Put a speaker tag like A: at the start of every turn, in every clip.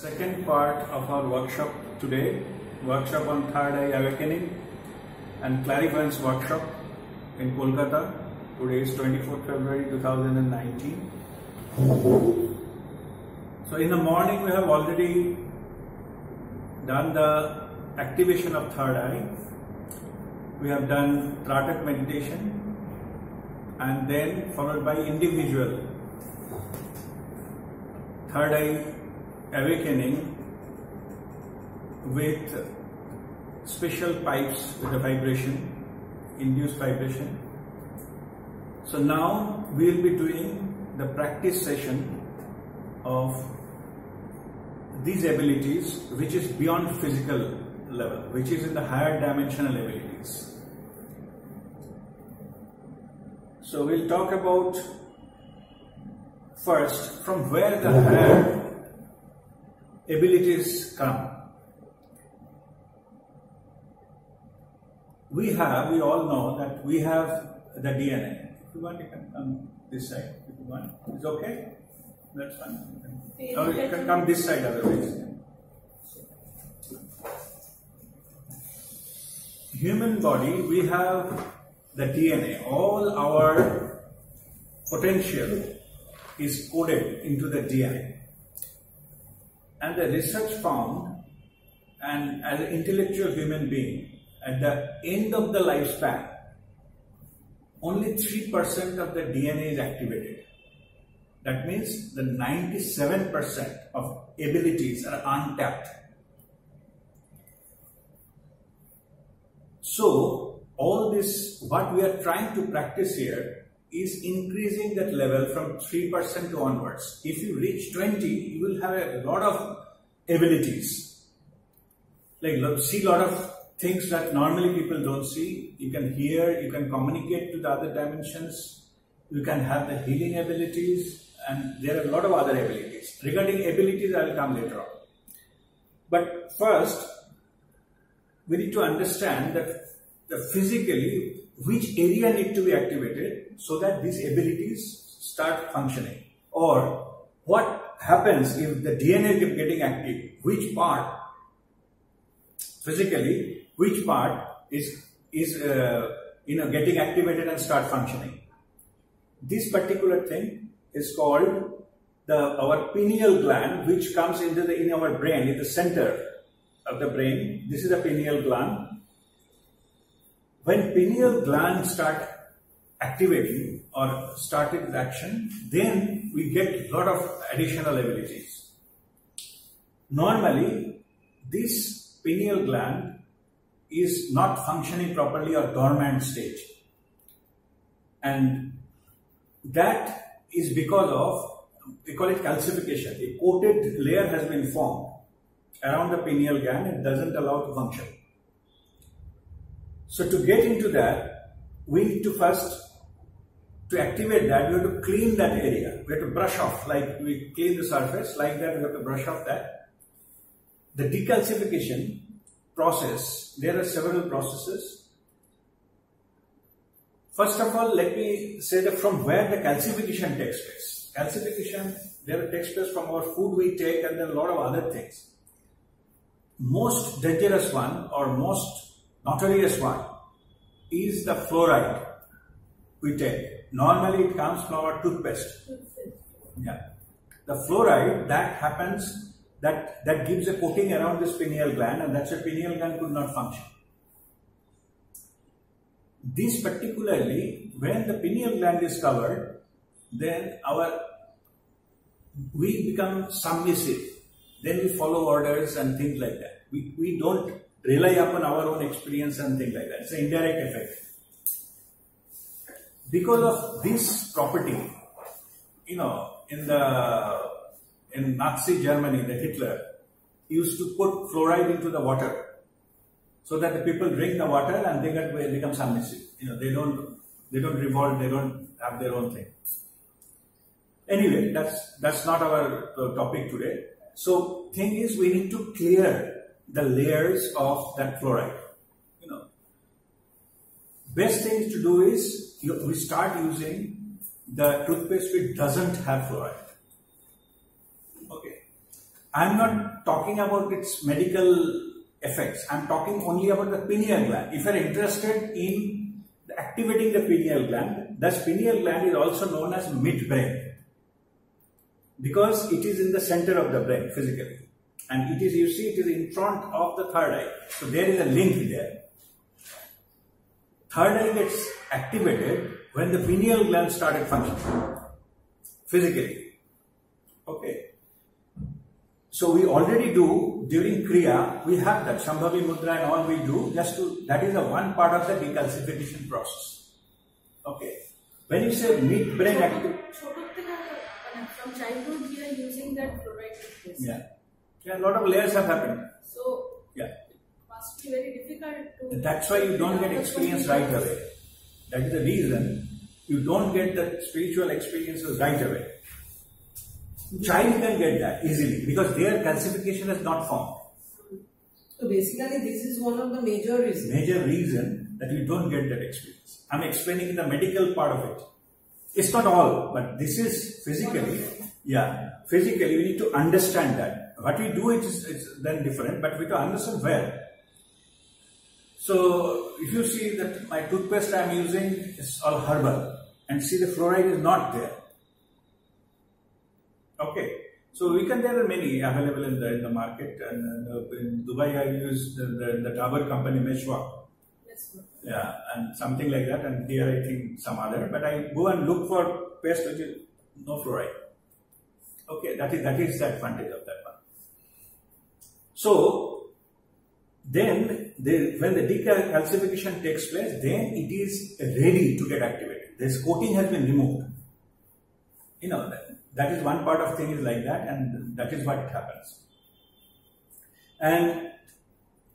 A: second part of our workshop today, workshop on Third Eye Awakening and Clairvoyance workshop in Kolkata. Today is 24th February 2019. So in the morning we have already done the activation of third eye. We have done Tratak meditation and then followed by individual third eye awakening with special pipes with a vibration, induced vibration. So now we will be doing the practice session of these abilities, which is beyond physical level, which is in the higher dimensional abilities. So we'll talk about first from where the higher abilities come. We all know that we have the DNA. If you want, you can come this side. If you want, it's okay. That's fine. Or you can come this side otherwise. Human body, we have the DNA. All our potential is coded into the DNA. And the research found, and as an intellectual human being, at the end of the lifespan, only 3% of the DNA is activated. That means the 97% of abilities are untapped. So all this, what we are trying to practice here is increasing that level from 3% to onwards. If you reach 20, you will have a lot of abilities. Like see a lot of things that normally people don't see. You can hear, you can communicate to the other dimensions, you can have the healing abilities, and there are a lot of other abilities. Regarding abilities, I will come later on. But first, we need to understand that physically which area need to be activated so that these abilities start functioning, or what happens if the DNA keeps getting active, which part physically, which part is getting activated and start functioning. This particular thing is called our pineal gland, which comes in our brain, in the center of the brain. This is the pineal gland. When pineal gland start activating or started with action, then we get a lot of additional abilities. Normally, this pineal gland is not functioning properly or dormant stage. And that is because of, we call it calcification. A coated layer has been formed around the pineal gland and doesn't allow to function. So to get into that, we need to first, to activate that, we have to clean that area. We have to brush off, like we clean the surface, like that we have to brush off that. The decalcification process, there are several processes. First of all, let me say that from where the calcification takes place. Calcification, there takes place from our food we take and then a lot of other things. Most dangerous one or most notorious one is the fluoride we take. Normally it comes from our toothpaste. Yeah. The fluoride, that happens, that gives a coating around this pineal gland, and that's why pineal gland could not function. This particularly, when the pineal gland is covered, then we become submissive. Then we follow orders and things like that. We don't rely upon our own experience and things like that. It's an indirect effect. Because of this property, in Nazi Germany, the Hitler used to put fluoride into the water so that the people drink the water and they become submissive. They don't revolt, they don't have their own thing. Anyway, that's not our topic today. So thing is, we need to clear the layers of that fluoride. Best thing to do is we start using the toothpaste which doesn't have fluoride. Okay. I'm not talking about its medical effects. I'm talking only about the pineal gland. If you're interested in activating the pineal gland, this pineal gland is also known as midbrain because it is in the center of the brain physically. And it is, you see, it is in front of the third eye. So there is a link there. Third eye gets activated when the pineal gland started functioning physically. Okay. So we already do during Kriya, we have that Shambhavi Mudra and all we do just to, that is the one part of the decalcification process. Okay. When you say midbrain activity.
B: From childhood we are using that fluoride toothpaste.
A: Yeah. Yeah, a lot of layers have happened.
B: So,
A: yeah.
B: It must be very difficult to...
A: That's why you don't get experience right away. That is the reason you don't get the spiritual experiences right away. Child can get that easily because their calcification has not formed.
C: So basically this is one of the major reasons.
A: Major reason that you don't get that experience. I'm explaining the medical part of it. It's not all, but this is physically, yeah, physically we need to understand that. What we do is then different, but we have to understand where. So if you see that my toothpaste I am using is all herbal and see the fluoride is not there. Okay, so there are many available in the market, and in Dubai I use the Dabur company Meshwak. Yeah, and something like that, and here I think some other, but I go and look for paste which is no fluoride. Okay, that is the advantage of that one. So then when the decalcification takes place, then it is ready to get activated. This coating has been removed. You know, that is one part of thing is like that, and that is what happens. And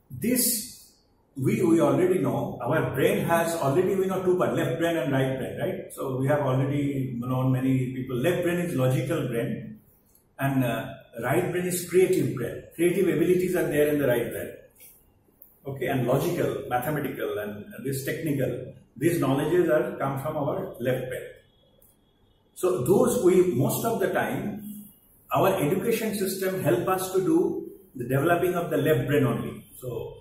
A: this we already know. Our brain has already, we know two parts, left brain and right brain, right? So we have already known many people. Left brain is logical brain and right brain is creative brain. Creative abilities are there in the right brain. Okay, and logical, mathematical and this technical, these knowledges come from our left brain. So those most of the time, our education system help us to do the developing of the left brain only. So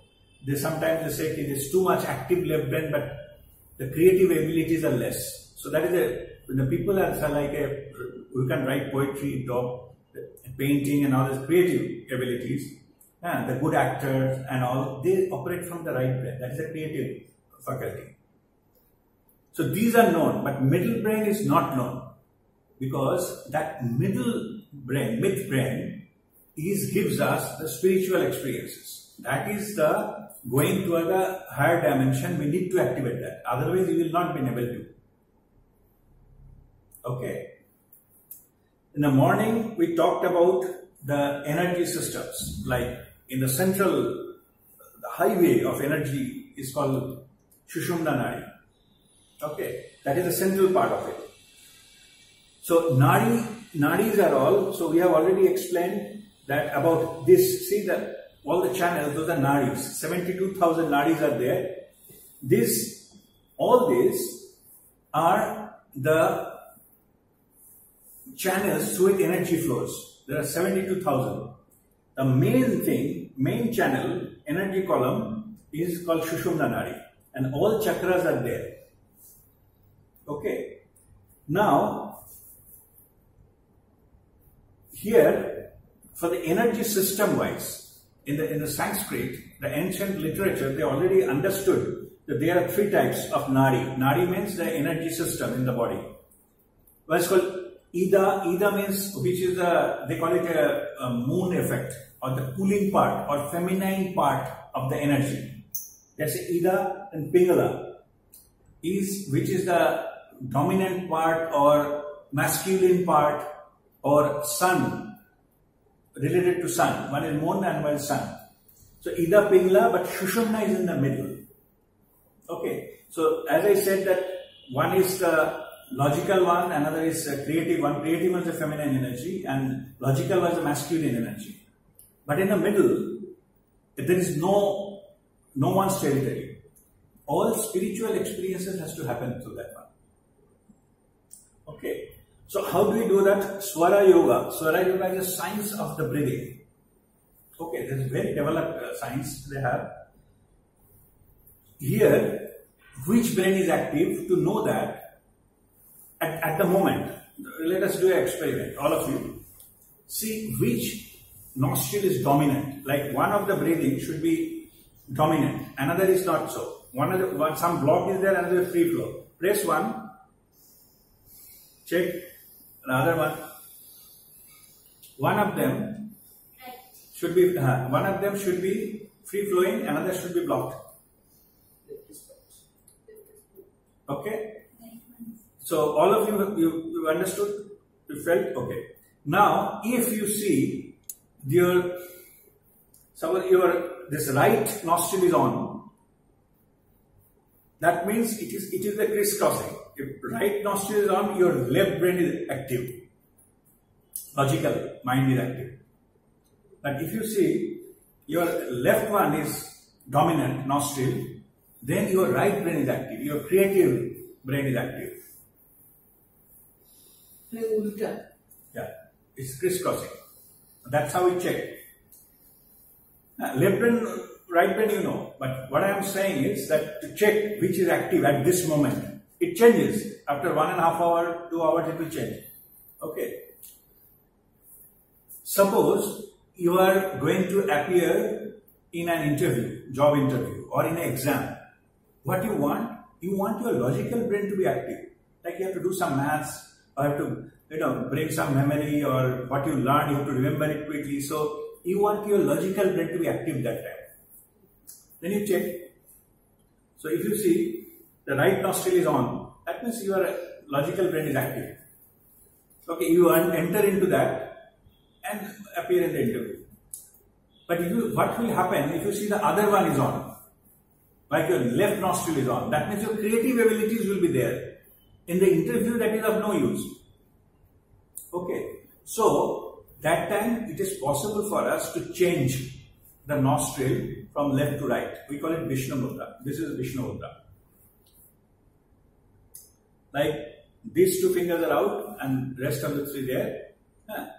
A: sometimes they say it is too much active left brain, but the creative abilities are less. So that is when the people are like who can write poetry, draw, painting and all these creative abilities, and the good actors and all, they operate from the right brain. That is a creative faculty. So these are known, but middle brain is not known because that middle brain, midbrain, gives us the spiritual experiences. That is the going to the higher dimension, we need to activate that. Otherwise, you will not be able to. Okay. In the morning, we talked about the energy systems. Like in the central, the highway of energy is called Sushumna Nadi. Okay. That is the central part of it. So, nadis are all, so we have already explained that about this. See that all the channels, those are nadis. 72,000 nadis are there. All these are the channels through which energy flows. There are 72,000. The main channel, energy column is called Sushumna Nadi, and all chakras are there. Okay. Now, here, for the energy system wise, in the Sanskrit, the ancient literature, they already understood that there are three types of nadi. Nadi means the energy system in the body. Well, it's called Ida. Ida means, which is they call it a moon effect, or the cooling part or feminine part of the energy. That's Ida, and Pingala which is the dominant part or masculine part, or sun, related to sun. One is moon and one is sun. So Ida, Pingla, but Sushumna is in the middle. Okay. So as I said that one is the logical one, another is a creative one. Creative one is the feminine energy and logical one is the masculine energy. But in the middle, there is no one's territory. All spiritual experiences has to happen through that one. Okay. So how do we do that? Swara Yoga. Swara Yoga is a science of the breathing. Okay, this is very developed science they have. Here, which brain is active to know that at the moment. Let us do an experiment, all of you. See which nostril is dominant. Like one of the breathing should be dominant, another is not so. Some block is there, another is free flow. Press one, check another one. One of them should be free flowing, another should be blocked. Okay. So all of you understood, you felt okay. Now, if you see this right nostril is on, that means it is the crisscrossing. If right nostril is on, your left brain is active. Logical mind is active. But if you see your left one is dominant nostril, then your right brain is active. Your creative brain is active. Yeah, it's crisscrossing. That's how we check. Left brain, right brain, you know. But what I am saying is that to check which is active at this moment, it changes. After 1.5 hours, 2 hours, it will change. Okay. Suppose you are going to appear in an interview, job interview, or in an exam. What you want? You want your logical brain to be active. Like you have to do some maths, or have to bring some memory, or what you learned, you have to remember it quickly. So you want your logical brain to be active that time. Then you check. So if you see the right nostril is on, that means your logical brain is active. Okay, you enter into that and appear in the interview. But what will happen if you see the other one is on? Like your left nostril is on. That means your creative abilities will be there. In the interview, that is of no use. Okay. So, that time it is possible for us to change the nostril from left to right. We call it Vishnu Mudra. This is Vishnu Mudra. Like these two fingers are out and rest of the three there.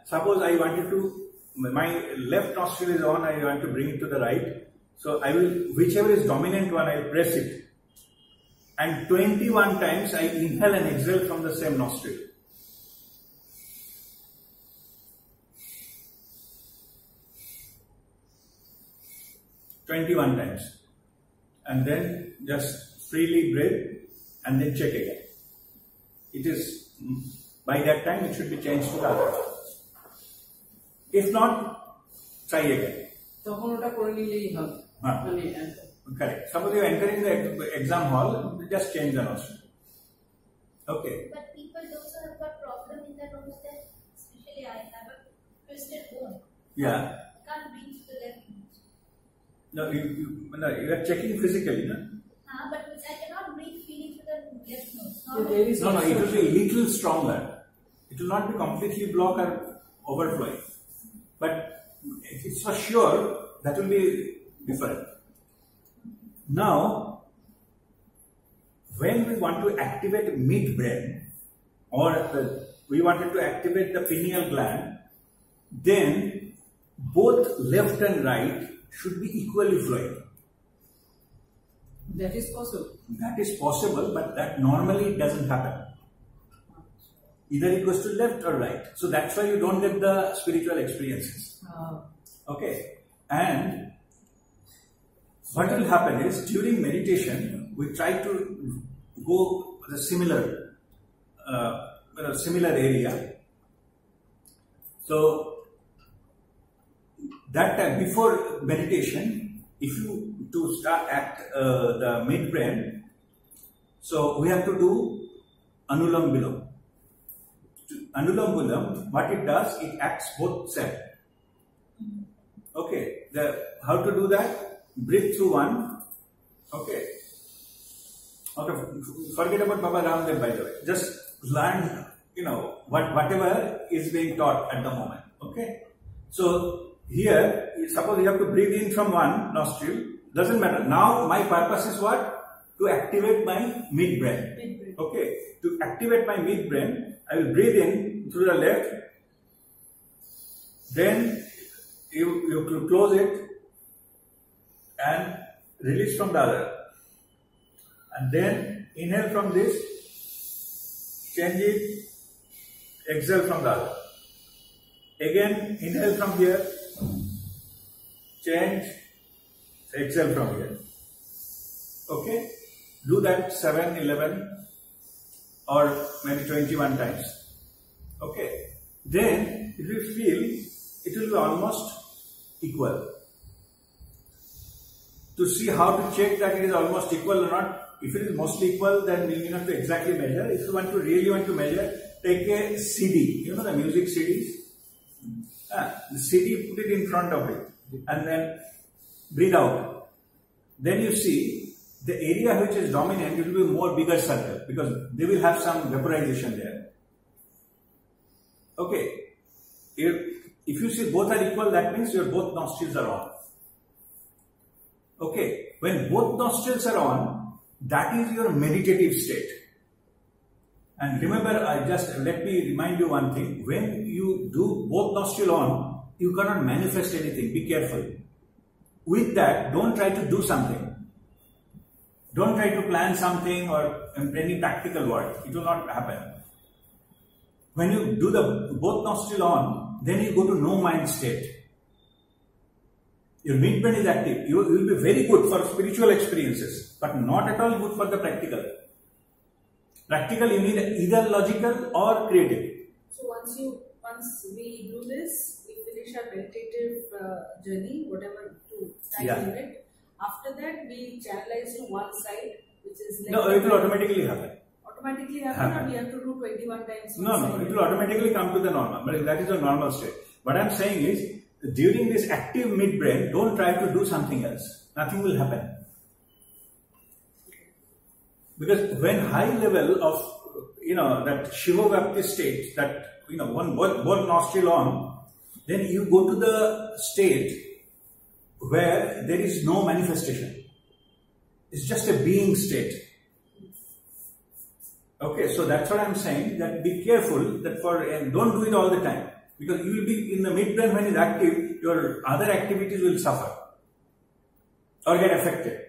A: Suppose I wanted to, my left nostril is on, I want to bring it to the right. So I will, whichever is dominant one, I will press it. And 21 times I inhale and exhale from the same nostril. times. And then just freely breathe and then check again. It is, by that time it should be changed to the other one. If not, try again. Correct. Suppose you are entering the exam hall, just change the nostril. Okay.
B: But people also have got problem in their nose that, especially I have a twisted bone.
A: Yeah.
B: I can't breathe to the left nose.
A: No, you are checking physically, no?
B: But I cannot breathe freely through the left nose.
A: No, it will be a little stronger. It will not be completely blocked or overflowing. But it's for sure that will be different. Now, when we want to activate midbrain or we wanted to activate the pineal gland, then both left and right should be equally flowing.
C: That is possible.
A: That is possible, but that normally doesn't happen. Either it goes to left or right. So that's why you don't get the spiritual experiences. Okay. And what will happen is during meditation, we try to go the similar area. So that time before meditation, if you to start the midbrain, so we have to do Anulam Vilom. Anulam Vilom, what it does, it acts both sides. Okay, how to do that? Breathe through one. Okay. Forget about Baba Ramdev, by the way. Just learn, whatever is being taught at the moment. Okay. So here, suppose you have to breathe in from one nostril. Doesn't matter. Now my purpose is what? To activate my midbrain. Okay. To activate my midbrain, I will breathe in through the left. Then you close it and release from the other. And then inhale from this, change it, exhale from the other. Again, inhale from here, change, exhale from here. Okay? Do that 7, 11 or maybe 21 times. Okay? Then, if you feel, it will be almost equal. To see how to check that it is almost equal or not, if it is mostly equal, then you have to exactly measure. If you really want to measure, take a CD, you know the music CDs? The CD, put it in front of it and then breathe out. Then you see the area which is dominant, it will be more bigger circle because they will have some vaporization there. Okay. If you see both are equal, that means your both nostrils are on. Okay. When both nostrils are on, that is your meditative state. And remember, let me remind you one thing. When you do both nostril on, you cannot manifest anything. Be careful. With that, don't try to do something. Don't try to plan something or any practical work. It will not happen. When you do the both nostril on, then you go to no mind state. Your midbrain is active. You will be very good for spiritual experiences, but not at all good for the practical. Practical, you need either logical or creative.
C: So once we do this, we finish our meditative journey, whatever to time limit. After that, we channelize to one side, which is left.
A: No, it will automatically happen.
C: Automatically happen, or we have to do 21 times?
A: No, it will automatically come to the normal. But that is the normal state. What I am saying is, during this active midbrain, don't try to do something else. Nothing will happen. Because when high level of, that Shiva Vyapti state, that, both nostril on, then you go to the state where there is no manifestation. It's just a being state. Okay, so that's what I'm saying, that be careful that and don't do it all the time. Because you will be in the midbrain when it's active, your other activities will suffer or get affected.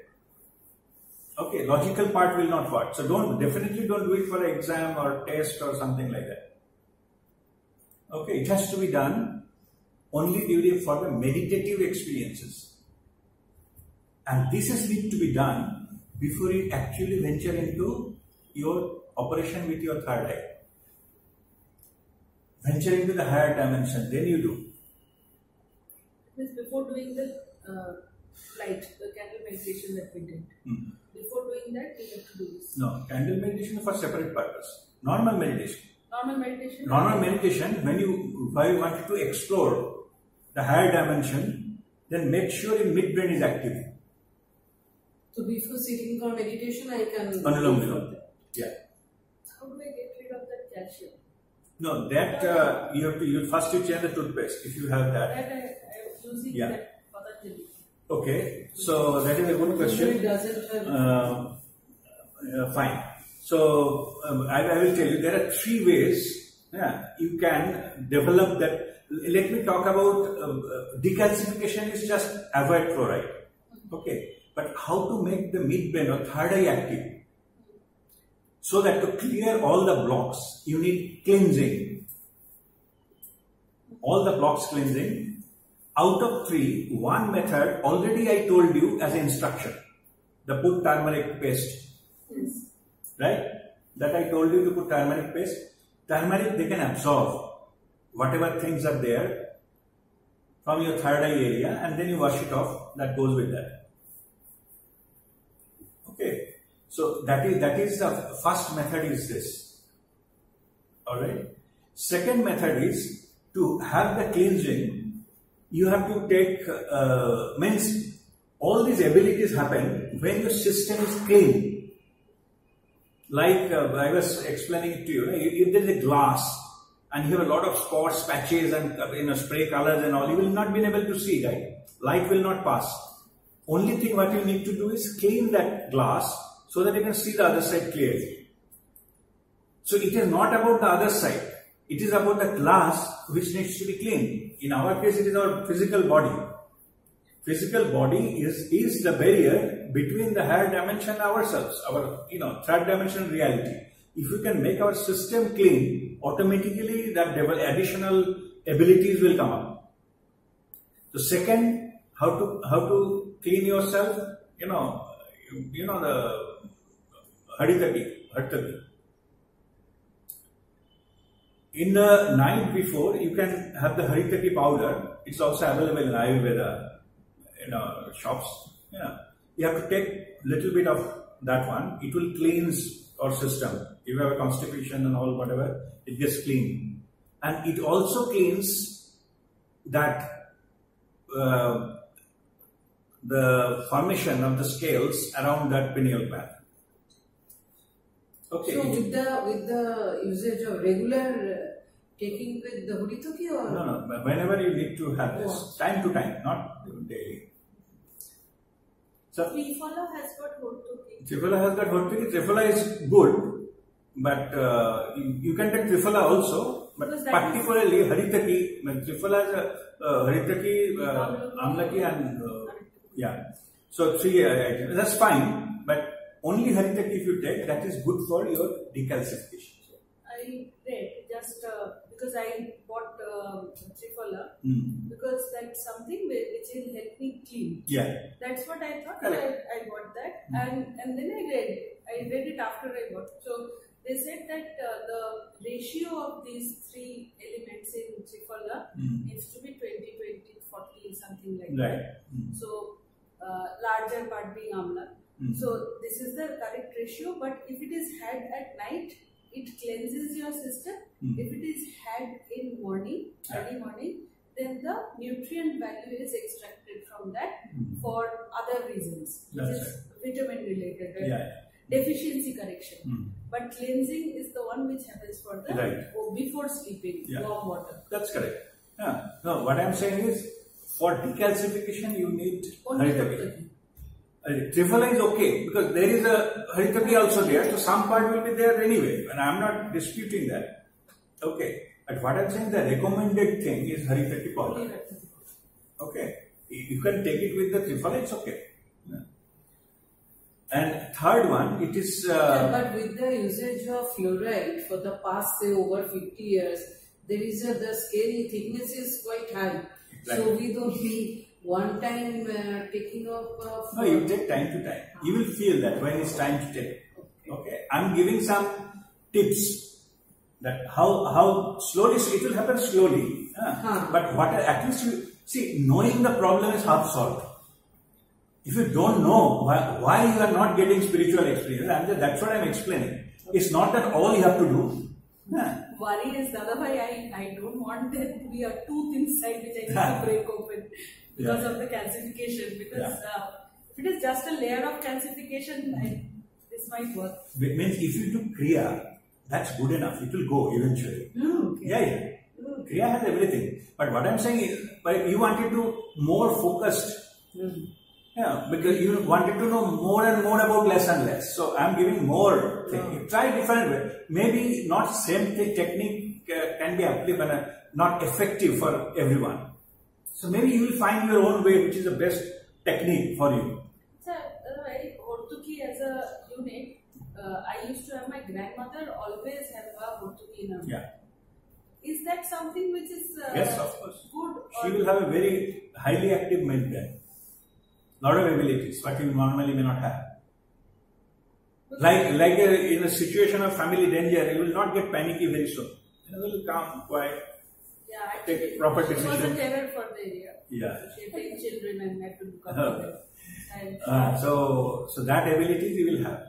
A: Okay, logical part will not work. So definitely don't do it for an exam or test or something like that. Okay, it has to be done only for the meditative experiences. And this is need to be done before you actually venture into your operation with your third eye. Venture into the higher dimension, then you do.
C: Means before doing the candle meditation that we did. Before doing that, we have to do this.
A: No, candle meditation is for separate purpose. Normal meditation.
C: Normal meditation?
A: Normal meditation, when you wanted to explore the higher dimension, then make sure your midbrain is active.
C: So before sitting for meditation, I can...
A: Anulom Vilom. Yeah.
C: How do I get rid of that calcium?
A: No, that you have to first you change the toothpaste if you have that.
C: That I am using that Patanjali.
A: Okay, so that is a good question.
C: It doesn't have...
A: Fine. So I will tell you there are 3 ways you can develop that. Let me talk about decalcification is just avoid fluoride. Okay, but how to make the midbrain or third eye active? So that to clear all the blocks, you need cleansing. All the blocks cleansing. Out of 3, one method already I told you as an instruction. The put turmeric paste.
C: Yes.
A: Right? That I told you to put turmeric paste. Turmeric, they can absorb whatever things are there from your third eye area and then you wash it off. That goes with that. Okay. So that is the first method is this. Alright. Second method is to have the cleansing. You have to take, means all these abilities happen when your system is clean. Like I was explaining it to you. If there is a glass and you have a lot of spots, patches and spray colors and all, you will not be able to see, right? Light will not pass. Only thing what you need to do is clean that glass so that you can see the other side clearly. So it is not about the other side. It is about the glass which needs to be cleaned. In our case, it is our physical body. Physical body is the barrier between the higher dimension and ourselves, our third dimension reality. If we can make our system clean, automatically that additional abilities will come up. So second, how to clean yourself? The Haritaki. In the night before, you can have the Haritaki powder. It's also available in Ayurveda, shops. You have to take little bit of that one. It will cleanse our system. If you have a constipation and all whatever, it gets clean, and it also cleans that the formation of the scales around that pineal gland. Okay.
C: So with the usage of regular taking with the Haritaki or
A: no, whenever you need to have this, time to time, not daily. So
B: Triphala has got Haritaki.
A: Triphala has got Haritaki. Triphala is good, but you can take Triphala also. But particularly Haritaki, Triphala is Haritaki, Amlaki, and So 3 items. That's fine, but only Haritaki if you take, that is good for your decalcification.
C: I read just because I bought Triphala because that's something which will help me clean.
A: Yeah.
C: That's what I thought. I bought that, and then I read it after I bought. So they said that the ratio of these 3 elements in Triphala needs to be 20-20-40, something like that. So larger part being amla. So this is the correct ratio, but if it is had at night, it cleanses your system. If it is had in morning, early morning, then the nutrient value is extracted from that for other reasons, which is vitamin related, right? Deficiency correction. But cleansing is the one which happens for the before sleeping, warm water.
A: That's correct. No, what I am saying is, for decalcification you need Haritaki. Triphala is okay because there is a Haritaki also there, so some part will be there anyway, and I am not disputing that. Okay, but what I am saying, the recommended thing is Haritaki powder. Okay, you can take it with the Triphala, it's okay. And third one, it is.
C: But with the usage of fluoride for the past, say, over 50 years, there is the scale thickness is quite high. So we don't need one time taking off.
A: No, you take time to time. You will feel that when it's time to take. Okay, I'm giving some tips that how slowly, so it will happen slowly. But what at least you see, knowing the problem is half solved. If you don't know why you are not getting spiritual experience, that's what I'm explaining. It's not that all you have to do.
C: Worry is the other way. I don't want there to be a tooth inside which I need to break open because of the calcification. Because if it is just a layer of calcification, this might work.
A: It means if you do Kriya, that's good enough. It will go eventually. Kriya has everything. But what I'm saying is, you wanted to more focused. Because you wanted to know more and more about less and less. So I'm giving more thing. You try different way. Maybe not same technique can be applicable, not effective for everyone. So maybe you will find your own way, which is the best technique for you.
C: Sir, Haritaki as a unit, I used to have my grandmother always have a Haritaki in her. Is that something which is
A: yes, of course.
C: Good?
A: She will have a very highly active mind then. Lot of abilities, what you normally may not have. Like in a situation of family danger, you will not get panicky very soon. You will calm, quiet, take proper decision.
C: She was a terror for the area. She had 10 children and had to look after them.
A: So that abilities you will have.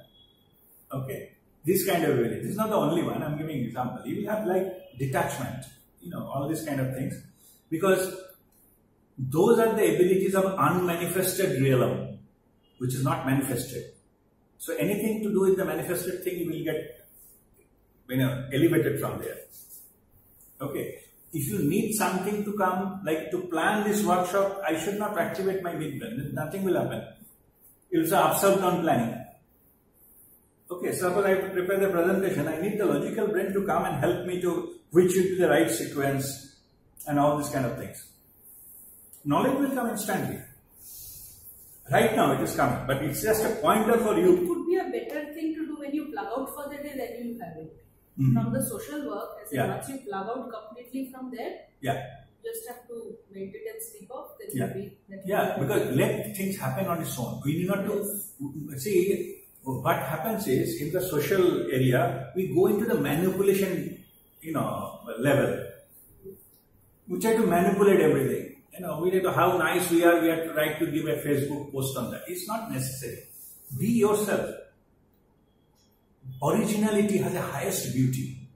A: Okay, this kind of ability. This is not the only one. I'm giving an example. You will have like detachment. All these kind of things, because those are the abilities of unmanifested realm, which is not manifested. So anything to do with the manifested thing, you will get elevated from there. Okay. If you need something to come, like to plan this workshop, I should not activate my midbrain. Nothing will happen. It will say absorbed on planning. Okay, suppose I prepare the presentation, I need the logical brain to come and help me to which should be the right sequence, and all these kind of things. Knowledge will come instantly. Right now it is coming, but it's just a pointer for
C: It
A: you.
C: could be a better thing to do when you plug out for the day, then you have it.
A: Mm-hmm.
C: From the social work, as
A: Yeah.
C: once you plug out completely from there,
A: Yeah.
C: you just have to meditate and sleep off, then
A: Yeah.
C: maybe that
A: Yeah,
C: will be
A: because let things happen on its own. We need not to see. What happens is, in the social area, we go into the manipulation, level. We try to manipulate everything. We need to how nice we are. We have to right to give a Facebook post on that. It's not necessary. Be yourself. Originality has the highest beauty.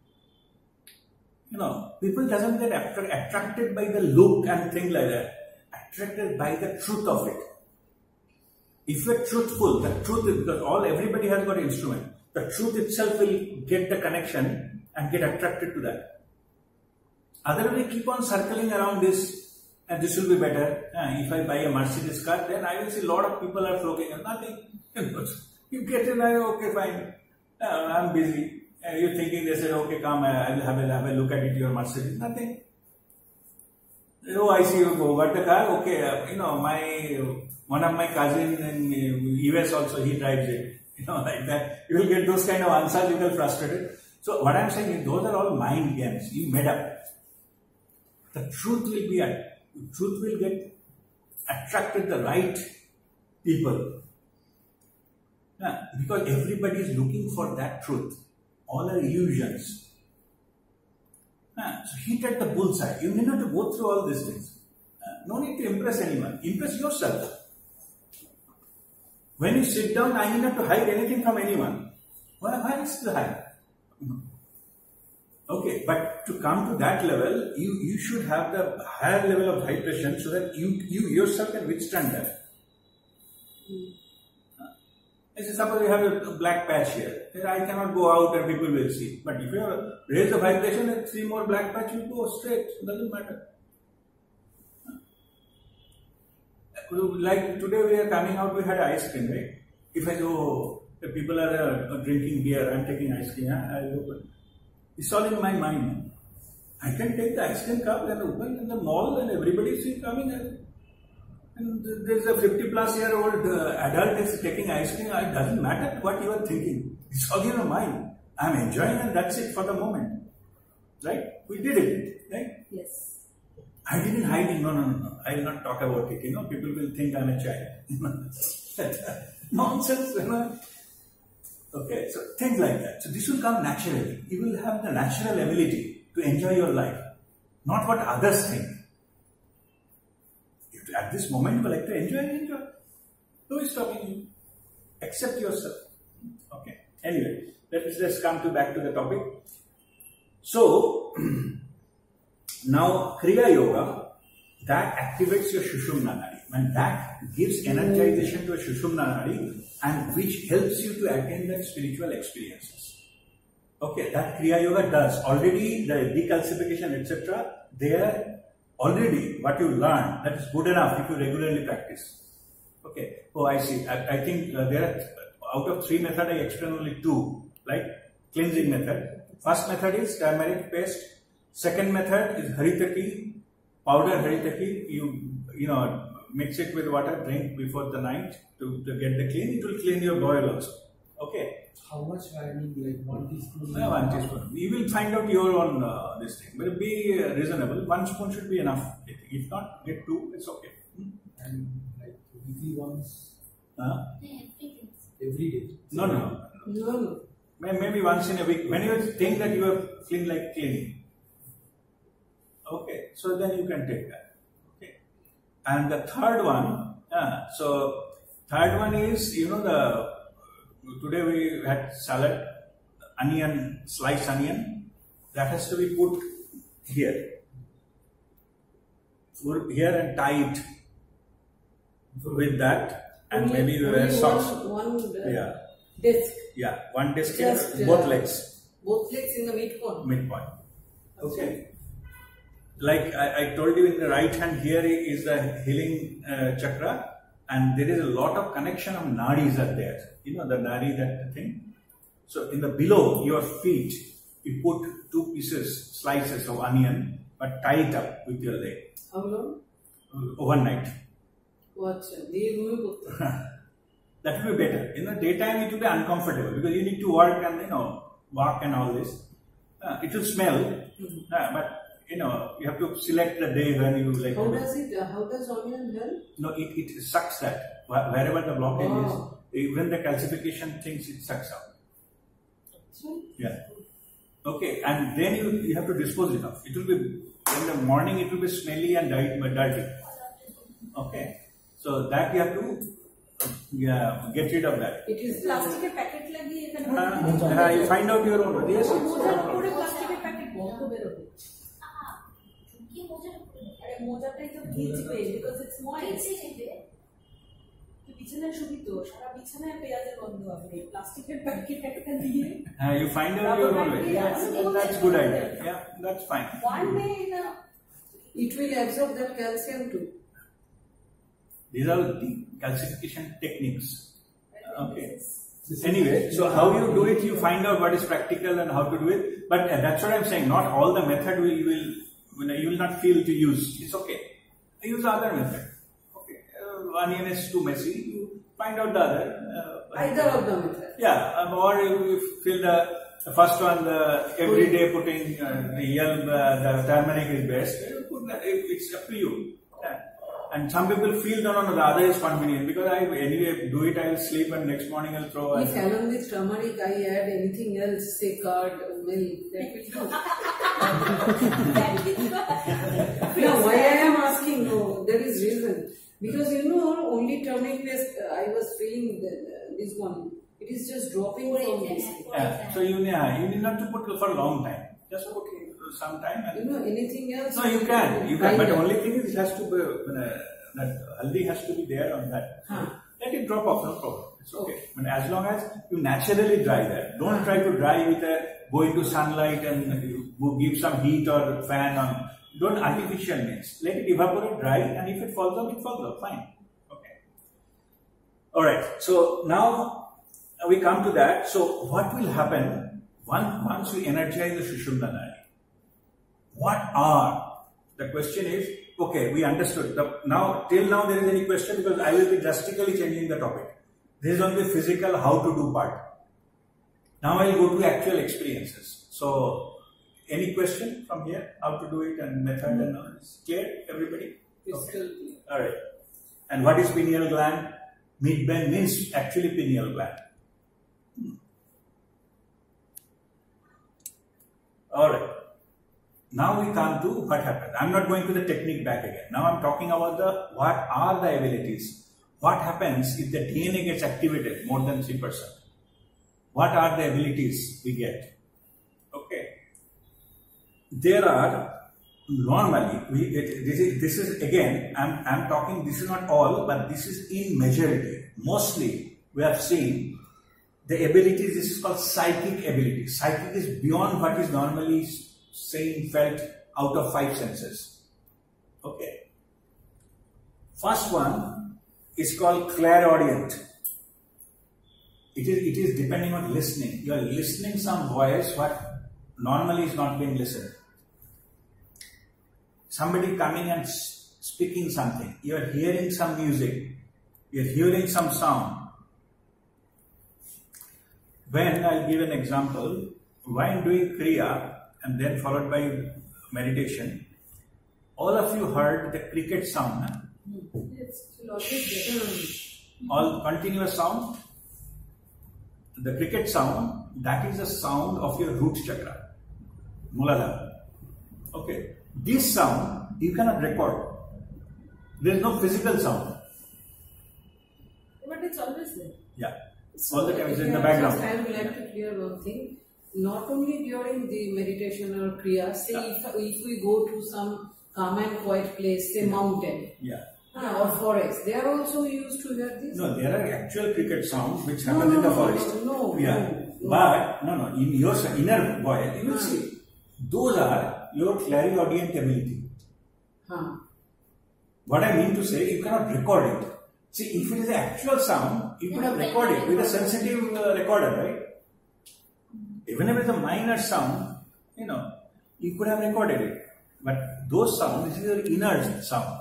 A: People doesn't get attracted by the look and things like that. Attracted by the truth of it. If you're truthful, the truth is, because everybody has got an instrument. The truth itself will get the connection and get attracted to that. Otherwise, keep on circling around this, and this will be better. If I buy a Mercedes car, then I will see a lot of people are flocking and nothing. You get in, okay, fine. I'm busy. You're thinking, they said, okay, come, I will have a look at it, your Mercedes. Nothing. Oh, I see you go. Got the car? Okay, one of my cousins in US also, he drives it. Like that. You will get those kind of answers, you get frustrated. So what I'm saying is, those are all mind games. You made up. The truth will get attracted the right people. Because everybody is looking for that truth. All are illusions. So hit at the bullseye. You need not to go through all these things. No need to impress anyone. Impress yourself. When you sit down, I need not to hide anything from anyone. Why is to hide? Okay, but to come to that level, you should have the higher level of vibration so that you yourself can withstand that. Suppose you have a black patch here. I cannot go out and people will see. But if you raise the vibration and 3 more black patches, you go straight. It doesn't matter. Like today we are coming out, we had ice cream, right? If I say, oh, the people are drinking beer, I'm taking ice cream, I open. It's all in my mind. I can take the ice cream cup and open in the mall and everybody is coming and there's a 50-plus-year-old adult is taking ice cream. It doesn't matter what you are thinking. It's all in your mind. I'm enjoying and that's it for the moment. Right? We did it. Right?
C: Yes.
A: I didn't hide it. No. I will not talk about it. People will think I'm a child. Nonsense. Okay, so things like that. So this will come naturally. You will have the natural ability to enjoy your life, not what others think. If at this moment you like to enjoy. Who is stopping you? Accept yourself. Okay. Anyway, let's come back to the topic. So now Kriya Yoga, that activates your Sushumna Nadi, and that gives energization to a Sushumna Nadi, and which helps you to attain that spiritual experiences. Okay, that Kriya Yoga does. Already the decalcification, etc., there already what you learn, that is good enough if you regularly practice. Okay, oh I see. I think there are, out of 3 methods, I explain only 2, like cleansing method. First method is turmeric paste. Second method is haritaki, powder haritaki. You mix it with water, drink before the night to get the clean. It will clean your boil also. Okay.
D: How much I need, like 1 teaspoon?
A: Yeah, 1 teaspoon. You will find out your own this thing. But be reasonable. 1 spoon should be enough. If not, get 2. It's okay.
D: And like weekly once?
B: Every day.
A: No. Maybe once in a week. When you think that you are clean like cleaning. Okay. So then you can take that. Okay. And the third one. Third one is, today we had salad, onion, sliced onion, that has to be put here. Here and tie it with that, and maybe you wear socks.
C: Disc.
A: Yeah, 1 disc
C: Just,
A: here, both legs.
C: Both legs in the midpoint.
A: Midpoint. Okay. Like I told you, in the right hand here is the healing chakra. And there is a lot of connection of nadis are there. The nadi, that thing. So in the below your feet, you put 2 pieces, slices of onion, but tie it up with your leg.
E: How long?
A: Overnight.
E: What's
A: That will be better. In the daytime, it will be uncomfortable because you need to work and walk and all this. It will smell, but you have to select the day when you like.
E: How does onion help?
A: No, it sucks that wherever the blockage is, even the calcification things it sucks out. Yeah. Okay, and then you have to dispose it of. It will be in the morning. It will be smelly and dirty. Okay, so that you have to get rid of that.
C: It is plastic packet lagi
A: You find out your own. Yes,
C: plastic packet because it's moist. You
A: find out your own way. Yes, that's good idea. Yeah, that's fine.
C: One day
E: it will absorb that calcium too.
A: These are the calcification techniques. Okay. Anyway, so how you do it, you find out what is practical and how to do it. But that's what I'm saying. Not all the method you will not feel to use. It's okay. Use the other method. Okay. Onion is too messy. You find out the other.
E: Either of the method.
A: Yeah. Or you feel the first one, every day putting the turmeric is best. Put that. It's up to you. Yeah. And some people feel the other is convenient because I anyway do it, I will sleep and next morning I'll throw.
E: If along with turmeric I add anything else, say curd, milk, that will do. Now why I am asking, there is reason. Because only turmeric paste, I was feeling this one. It is just dropping from this.
A: Yeah. So you need not to put for a long time. Just put it some time. And
E: anything else?
A: No, you can. But the only thing is it has to be, that haldi has to be there on that. Let it drop off, no problem. It's okay. But as long as you naturally dry that. Don't try to dry with go into sunlight and give some heat or fan on. Don't artificial means. Let it evaporate dry and if it falls off, it falls off. Fine. Okay. Alright. So now we come to that. So what will happen once we energize the Sushumna Nadi? The question is, okay, we understood. Till now there is any question because I will be drastically changing the topic. This is only physical how to do part. Now I will go to actual experiences. So, any question from here? How to do it and method and all? Is clear, everybody?
E: It's still clear.
A: Alright. And what is pineal gland? Midbrain means actually pineal gland. Alright. Now we come to what happens. I'm not going to the technique back again. Now I'm talking about what are the abilities. What happens if the DNA gets activated more than 3%? What are the abilities we get? Okay. There are normally, this is again, I'm talking, this is not all, but this is in majority. Mostly we have seen the abilities, this is called psychic ability. Psychic is beyond what is normally seen, felt out of 5 senses. Okay. First one is called clairaudient. It is depending on listening. You are listening some voice what normally is not being listened. Somebody coming and speaking something. You are hearing some music. You are hearing some sound. When I'll give an example, when doing Kriya and then followed by meditation, all of you heard the cricket sound. Huh? All continuous sound. The cricket sound, that is the sound of your root chakra, Muladhara. Okay. This sound you cannot record. There is no physical sound.
C: But it's always there.
A: Yeah. All the time it's in the background.
E: I would like to clear one thing. Not only during the meditation or kriya, say if we go to some calm and quiet place, say mountain.
A: Yeah.
E: Or forest, they are also used to hear this?
A: No, there are actual cricket sounds which happen in the forest.
E: No.
A: But, in your inner voice, you will see, those are your clairaudient ability. What I mean to say, you cannot record it. See, if it is the actual sound, you could have recorded with a sensitive recorder, right? Even if it is a minor sound, you could have recorded it. But those sounds, this is your inner sound.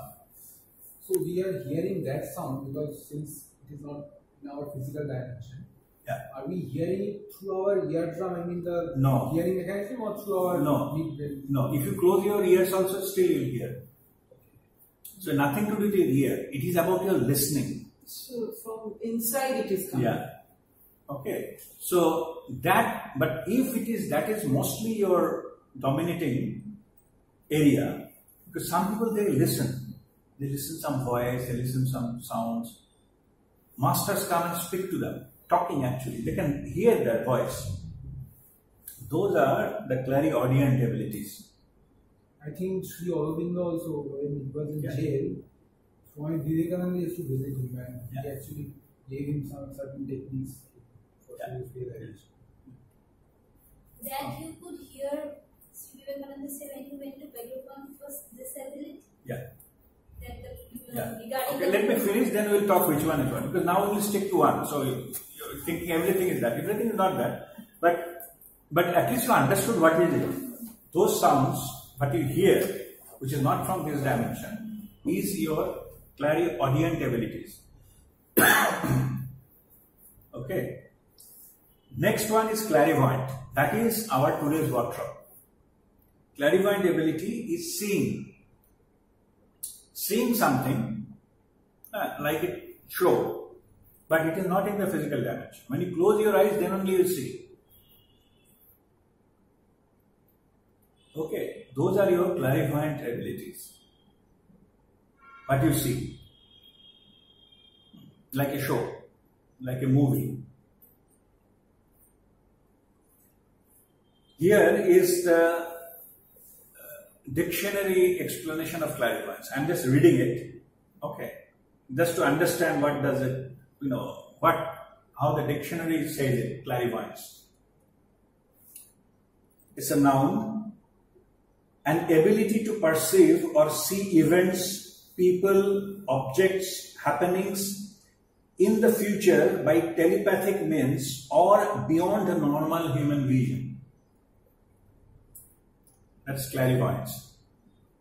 D: So we are hearing that sound because since it is not in our physical dimension,
A: Yeah.
D: are we hearing it through our eardrum, the
A: No.
D: hearing mechanism, or through our
A: No.
D: deep brain?
A: No, if you close your ears also, still you'll hear. So nothing to do with your ear. It is about your listening.
E: So from inside it is coming.
A: Yeah. Okay. So but if that is mostly your dominating area, because some people, they listen some voice, they listen some sounds. Masters come and speak to them, talking actually. They can hear their voice. Those are the clairaudient abilities.
D: I think Sri Aurobindo also, when he was in jail, Swami Vivekananda used to visit him and he actually gave him some certain techniques for realization.
B: That you could hear Sri Vivekananda say when you went to Belugan was this ability?
A: Yeah.
B: That the,
A: Yeah.
B: regarding
A: Okay, let me finish, then we'll talk which one is one. Because now we'll stick to one. So you're thinking everything is that. Everything is not that. But at least you understood what is it. Those sounds, what you hear, which is not from this dimension, is your clairaudient abilities. Okay. Next one is clairvoyant. That is our today's workshop. Clairvoyant ability is seeing something like a show, but it is not in the physical dimension. When you close your eyes, then only you see. Okay, those are your clairvoyant abilities. What you see, like a show, like a movie. Here is the dictionary explanation of clairvoyance. I'm just reading it, okay, just to understand what does it, how the dictionary says it, clairvoyance. It's a noun, an ability to perceive or see events, people, objects, happenings in the future by telepathic means or beyond the normal human vision. That's clairvoyance.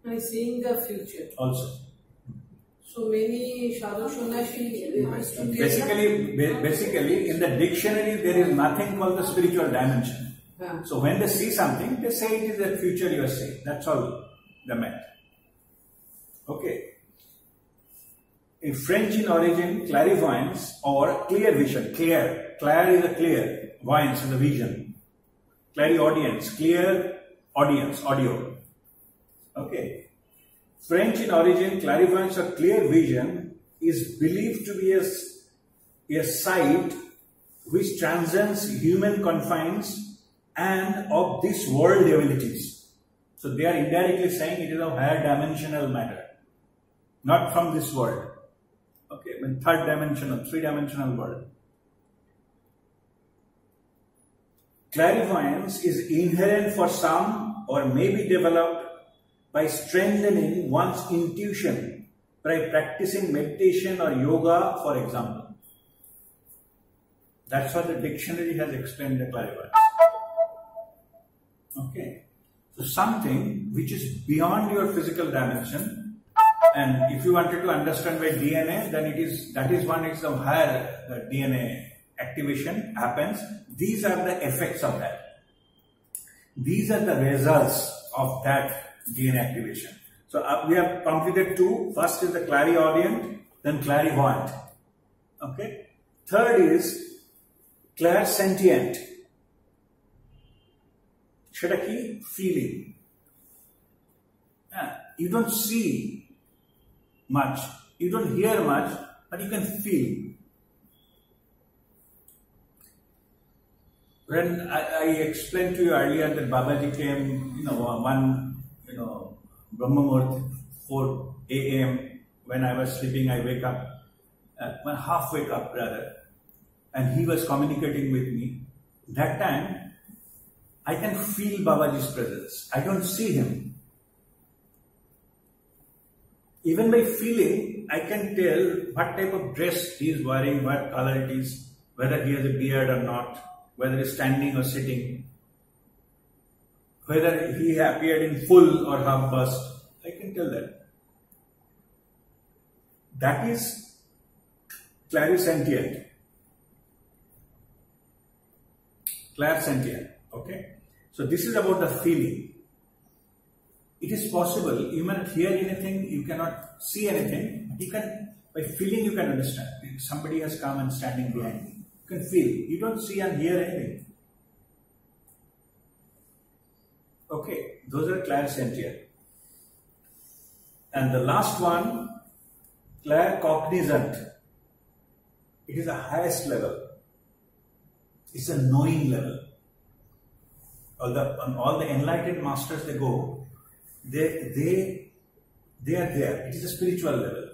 E: I seeing the future.
A: Also.
E: So many sadhu sannyasi
A: Basically, in the dictionary, there is nothing called the spiritual dimension.
E: Yeah.
A: So when they see something, they say it is the future you are saying. That's all they meant. Okay. In French in origin, clairvoyance or clear vision. Clair is a clear. Voyance is a vision. Clairaudience, clear audience, audio. Okay. French in origin, clairvoyance or clear vision is believed to be a sight which transcends human confines and of this world abilities. So they are indirectly saying it is a higher dimensional matter, not from this world. Okay, when third dimensional, three-dimensional world. Clairvoyance is inherent for some or may be developed by strengthening one's intuition by practicing meditation or yoga, for example. That's what the dictionary has explained the clairvoyance. Okay. So something which is beyond your physical dimension, and if you wanted to understand by DNA, then that is one is of higher DNA activation happens. These are the effects of that. These are the results of that DNA activation. So we have completed two. First is the clairaudient, then clairvoyant. Okay. Third is clairsentient. Shadaki, feeling. You don't see much, you don't hear much, but you can feel. When I explained to you earlier that Babaji came, Brahma Muhurt, 4 a.m. when I was sleeping, I wake up, half wake up rather, and he was communicating with me. That time, I can feel Babaji's presence. I don't see him. Even by feeling, I can tell what type of dress he is wearing, what color it is, whether he has a beard or not, whether he is standing or sitting. whether he appeared in full or half bust, I can tell that. That is clairsentient. Clairsentient. Okay. So this is about the feeling. It is possible, you may not hear anything, you cannot see anything, but you can, by feeling you can understand. If somebody has come and standing behind me, you can feel. You don't see and hear anything. Okay, those are clairsentient. And the last one, claircognizant. It is the highest level. It's a knowing level. All the enlightened masters they go, they are there. It is a spiritual level.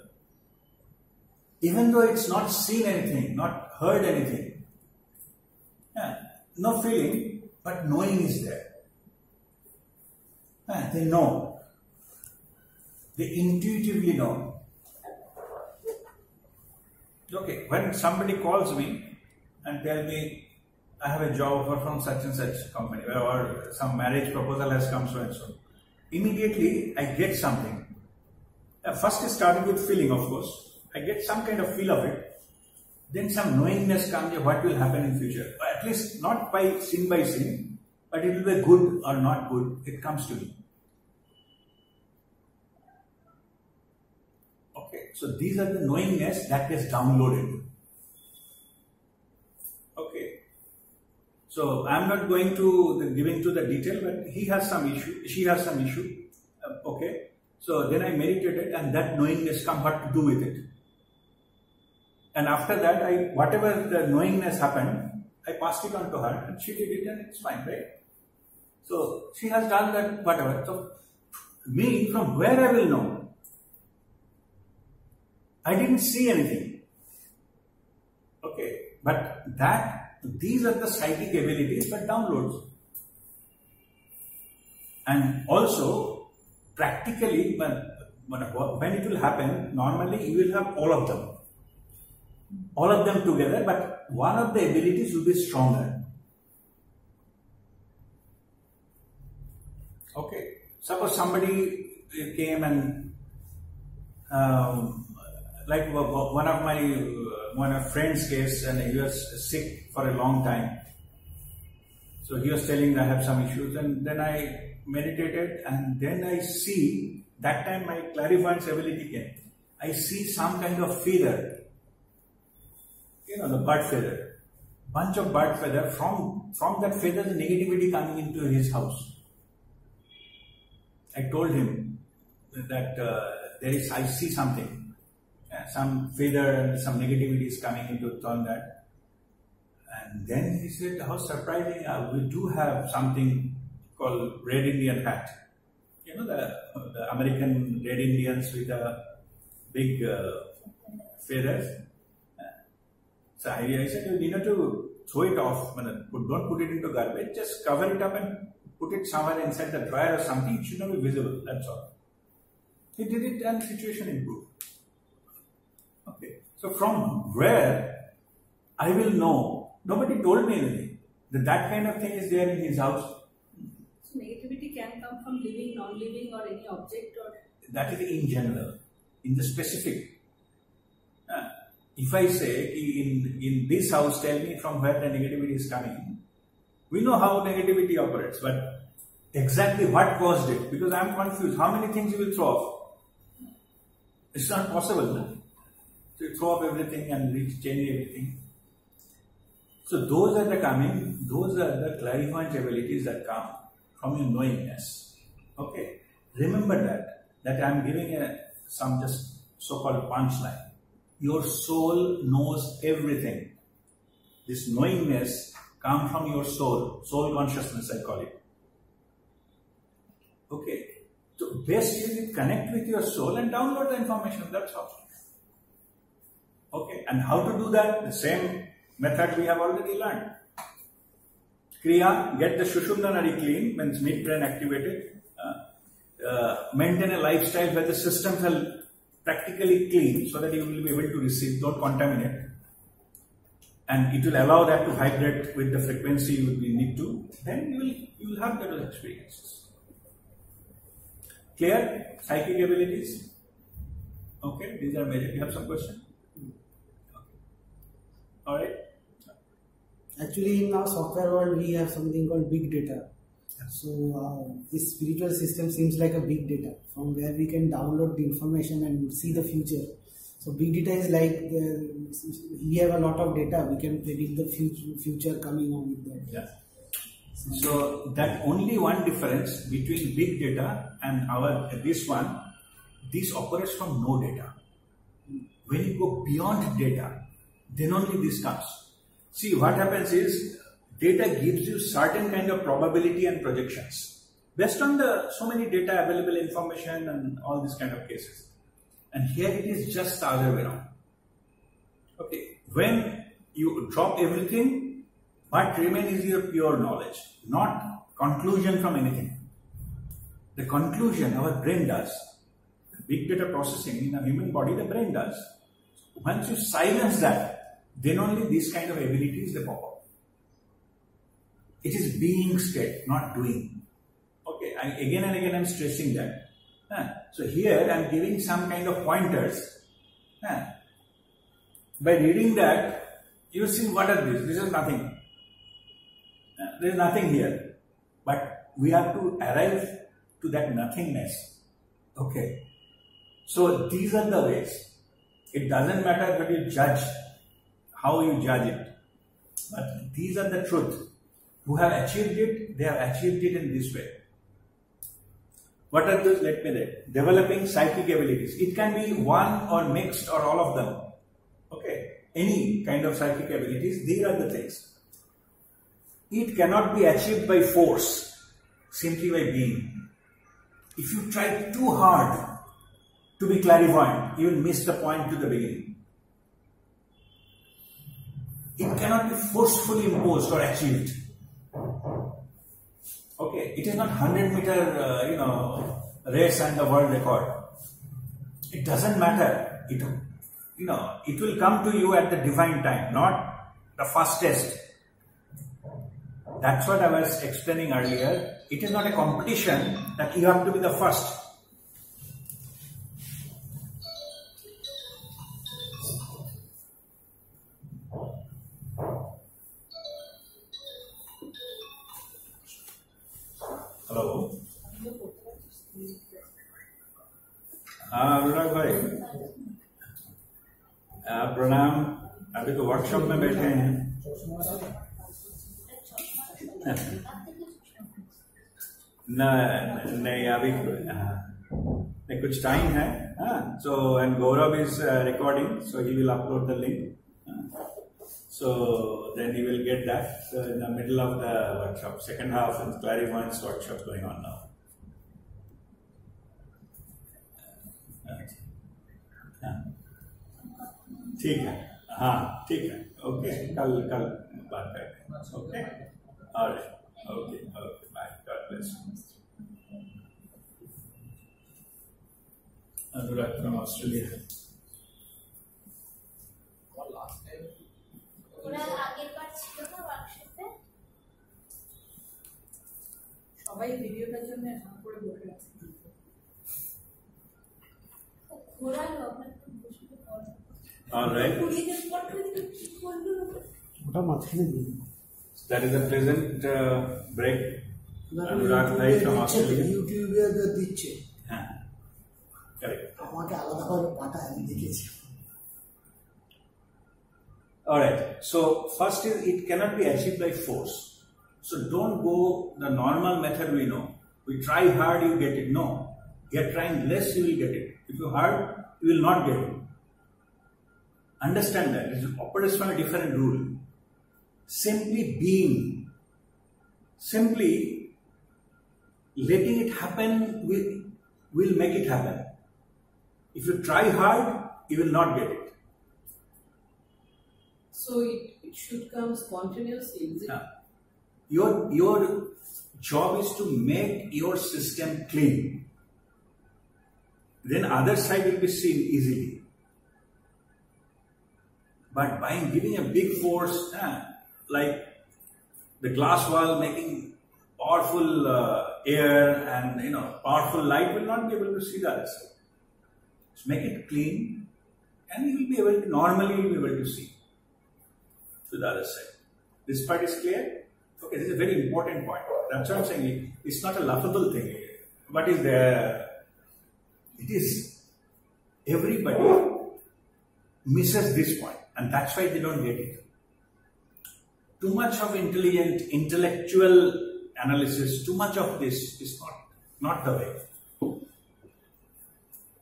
A: Even though it's not seen anything, not heard anything, no feeling, but knowing is there. They know. They intuitively know. Okay, when somebody calls me and tell me, I have a job offer from such and such company, or some marriage proposal has come so and so, immediately I get something. First it started with feeling, of course. I get some kind of feel of it. Then some knowingness comes of what will happen in future. At least not by sin, but it will be good or not good. It comes to me. Okay, so these are the knowingness that gets downloaded. Okay, so I am not going to give into the detail, but he has some issue, she has some issue. Okay, so then I meditated, and that knowingness come what to do with it. And after that, whatever the knowingness happened, I passed it on to her, and she did it, and it's fine, right? So she has done that, whatever. So me, from where I will know? I didn't see anything. Okay, but these are the psychic abilities, but downloads. And also, practically, when it will happen, normally you will have all of them. All of them together, but one of the abilities will be stronger. Okay, suppose somebody came and like one of my friend's case, and he was sick for a long time. So he was telling I have some issues, and then I meditated, and then I see, that time my clairvoyance ability came. I see some kind of feather. You know, the bird feather, bunch of bird feather, from that feather the negativity coming into his house. I told him that I see something, some feather and some negativity is coming into that. And then he said, how surprising, we do have something called Red Indian hat. You know, the American Red Indians with the big feathers. So I said, you need to throw it off, don't put it into garbage, just cover it up and put it somewhere inside the dryer or something, it should not be visible, that's all. He did it and the situation improved. Okay, so from where I will know, nobody told me anything, that kind of thing is there in his house.
C: So negativity can come from living, non-living or any object or...
A: That is in general, in the specific. If I say, in this house, tell me from where the negativity is coming, we know how negativity operates, but exactly what caused it, because I am confused. How many things you will throw off? It's not possible. No? So you throw off everything and change everything. So those are the clairvoyant abilities that come from your knowingness. Okay, remember that I am giving some just so-called punchline. Your soul knows everything. This knowingness comes from your soul consciousness, I call it. Okay, so best is connect with your soul and download the information, that's all. Okay, and how to do that? The same method we have already learned. Kriya, get the Sushumna nadi clean, means mid-brain activated. Maintain a lifestyle where the systems are practically clean so that you will be able to receive, don't contaminate. and it will allow that to vibrate with the frequency you need to, then you will have those experiences. Clear? Psychic abilities? Okay, these are major. You have some question? Okay. Alright.
F: Actually, in our software world, we have something called big data. So this spiritual system seems like a big data from where we can download the information and see the future. So big data is like we have a lot of data. We can predict the future coming on with that.
A: Yeah. So that only one difference between big data and this one. This operates from no data. When you go beyond data, then only this comes. See, what happens is data gives you certain kind of probability and projections based on the so many data available information and all these kind of cases. And here it is just the other way around. Okay, when you drop everything, what remains is your pure knowledge, not conclusion from anything. The conclusion our brain does. Big data processing in a human body, the brain does. Once you silence that, then only these kind of abilities they pop up. It is being state, not doing. Okay, again and again I'm stressing that. So here I'm giving some kind of pointers. By reading that, you see what are these? This is nothing. There is nothing here. But we have to arrive to that nothingness. Okay. So these are the ways. It doesn't matter what you judge, how you judge it. But these are the truth. Who have achieved it, they have achieved it in this way. What are those? Let me read. Developing psychic abilities. It can be one or mixed or all of them. Okay. Any kind of psychic abilities, these are the things. It cannot be achieved by force, simply by being. If you try too hard to be clairvoyant, you will miss the point to the beginning. It cannot be forcefully imposed or achieved. Okay, it is not 100-meter, race and the world record. It doesn't matter. It will come to you at the divine time, not the fastest. That's what I was explaining earlier. It is not a competition that you have to be the first. Hello हाँ अनुराग भाई प्रणाम अभी तो workshop में बैठे हैं नहीं अभी नहीं कुछ टाइम है so and Gaurav is recording so he will upload the link so then he will get that so in the middle of the workshop second half and Clairvoyance workshop going on now ठीक है हाँ ठीक है okay कल बात करते हैं okay alright okay okay bye God bless Anurag from Australia
C: সবাই ভিডিওটার জন্য করে বসে আছে
A: All right. That is a pleasant break. Anurag Bhai from Australia.
F: YouTube দিচ্ছে
A: Correct.
F: আমাকে আলাদাভাবে পাঠায় দেখেছি
A: Alright, so first is it cannot be achieved by force. So don't go the normal method we know. We try hard, you get it. No. You are trying less, you will get it. If you hard, you will not get it. Understand that. It operates from a different rule. Simply being, simply letting it happen will make it happen. If you try hard, you will not get it.
E: So it should come spontaneously, is it?
A: Your job is to make your system clean. Then other side will be seen easily. But by giving a big force, like the glass wall making powerful air and powerful light will not be able to see the other side. So make it clean, and you will be able to normally be able to see to the other side. This part is clear? Okay, this is a very important point. That's what I'm saying. It's not a laughable thing. What is there? It is. Everybody misses this point, and that's why they don't get it. Too much of intellectual analysis, too much of this is not the way.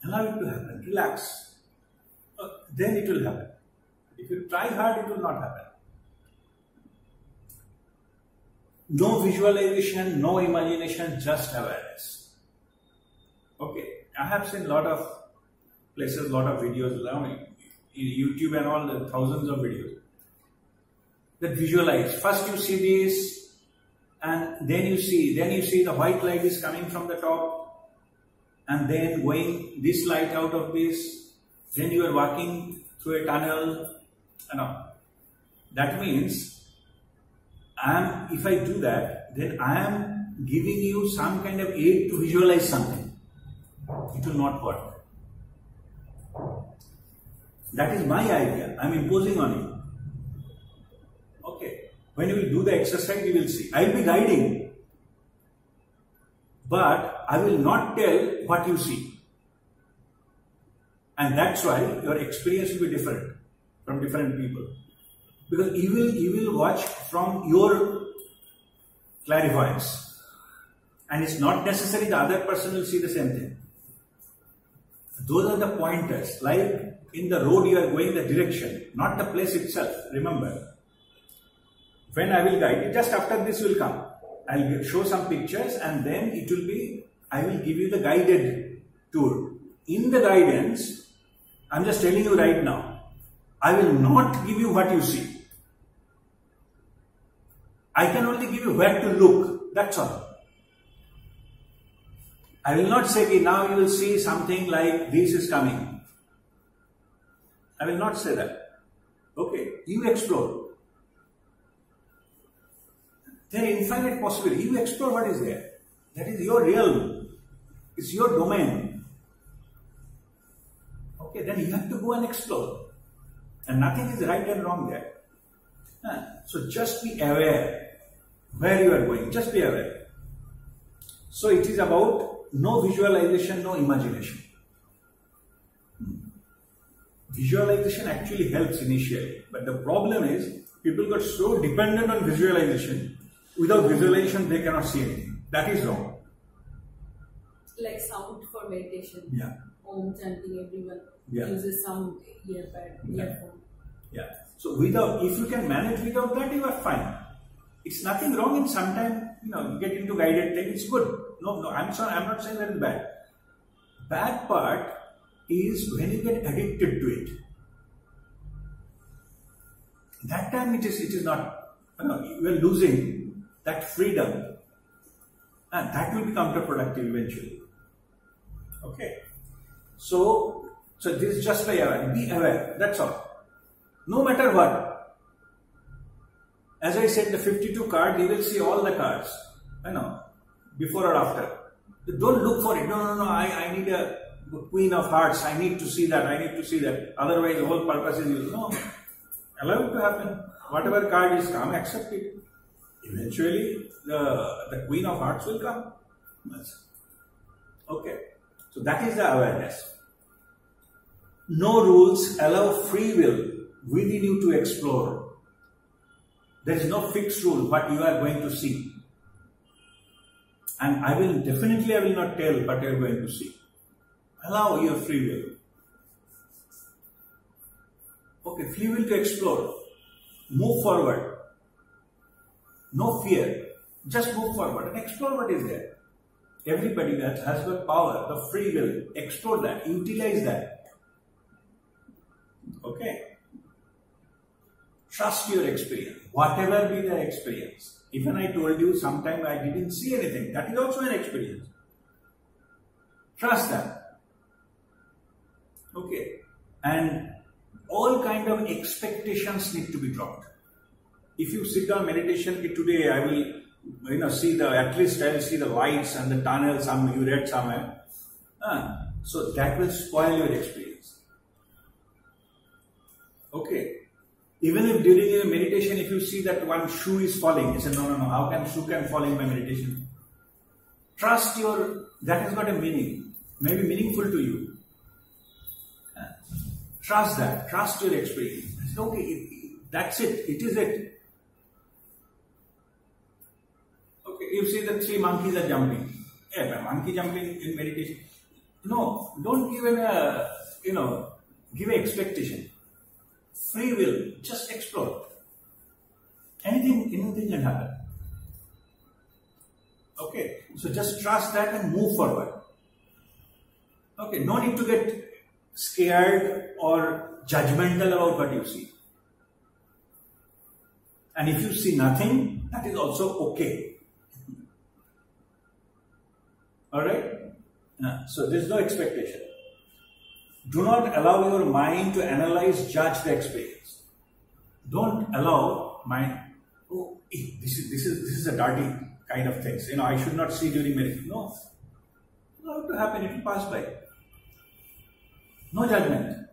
A: Allow it to happen. Relax. Then it will happen. If you try hard, it will not happen. No visualization, no imagination, just awareness. Okay, I have seen a lot of places, a lot of videos, in YouTube and all, the thousands of videos that visualize. First you see this, and then you see the white light is coming from the top, and then going this light out of this. Then you are walking through a tunnel. That means if I do that, then I am giving you some kind of aid to visualize something. It will not work. That is my idea. I am imposing on you. Okay. When you will do the exercise, you will see. I will be guiding, but I will not tell what you see. And that's why your experience will be different from different people. Because you will watch from your clairvoyance. And it's not necessary the other person will see the same thing. Those are the pointers. Like in the road you are going, the direction, not the place itself. Remember, when I will guide, just after this will come. I will show some pictures, and then it will be, I will give you the guided tour. In the guidance, I am just telling you right now, I will not give you what you see. I can only give you where to look. That's all. I will not say, okay, now you will see something like this is coming. I will not say that. Okay, you explore. There are infinite possibilities. You explore what is there. That is your realm. It's your domain. Okay, then you have to go and explore. And nothing is right and wrong there. So just be aware where you are going. Just be aware. So it is about no visualization, no imagination. Visualization actually helps initially. But the problem is, people got so dependent on visualization. Without visualization, they cannot see anything. That is wrong.
C: Like sound for meditation.
A: Yeah.
C: Om chanting, everyone
A: Yeah.
C: uses sound earphone.
A: Yeah. So if you can manage without that, you are fine. It's nothing wrong in sometime, get into guided thing. It's good. No, I'm not saying that is bad. Bad part is when you get addicted to it. That time it is not, you are losing that freedom, and that will be counterproductive eventually. Okay. So this is just by aware. Be aware. That's all. No matter what. As I said, the 52 card, you will see all the cards. Before or after. Don't look for it. No. I need a Queen of Hearts. I need to see that. I need to see that. Otherwise, the whole purpose is useless. No. Allow it to happen. Whatever card is come, accept it. Eventually, the Queen of Hearts will come. Okay. So that is the awareness. No rules, allow free will within you to explore. There is no fixed rule what you are going to see. And I will not tell what you are going to see. Allow your free will. Okay, free will to explore. Move forward. No fear. Just move forward and explore what is there. Everybody that has got power, the free will, explore that, utilize that. Okay. Trust your experience, whatever be the experience. Even I told you sometime I didn't see anything, that is also an experience. Trust that. Okay. And all kind of expectations need to be dropped. If you sit down meditation, today I will, see at least I will see the lights and the tunnel you read somewhere. So that will spoil your experience. Okay. Even if during your meditation, if you see that one shoe is falling, you say, no, how can shoe fall in my meditation? Trust that has got a meaning, maybe meaningful to you. Trust that, trust your experience. Okay, that's it, it is it. Okay, you see that 3 monkeys are jumping. Yeah, a monkey jumping in meditation. No, don't give give an expectation. Free will, just explore. Anything can happen. Okay, so just trust that and move forward. Okay, no need to get scared or judgmental about what you see. And if you see nothing, that is also okay. Alright? So there is no expectation. Do not allow your mind to analyze, judge the experience. Don't allow mind, oh, this is a dirty kind of things. I should not see during meditation. No. Allow it to happen, it will pass by. No judgment.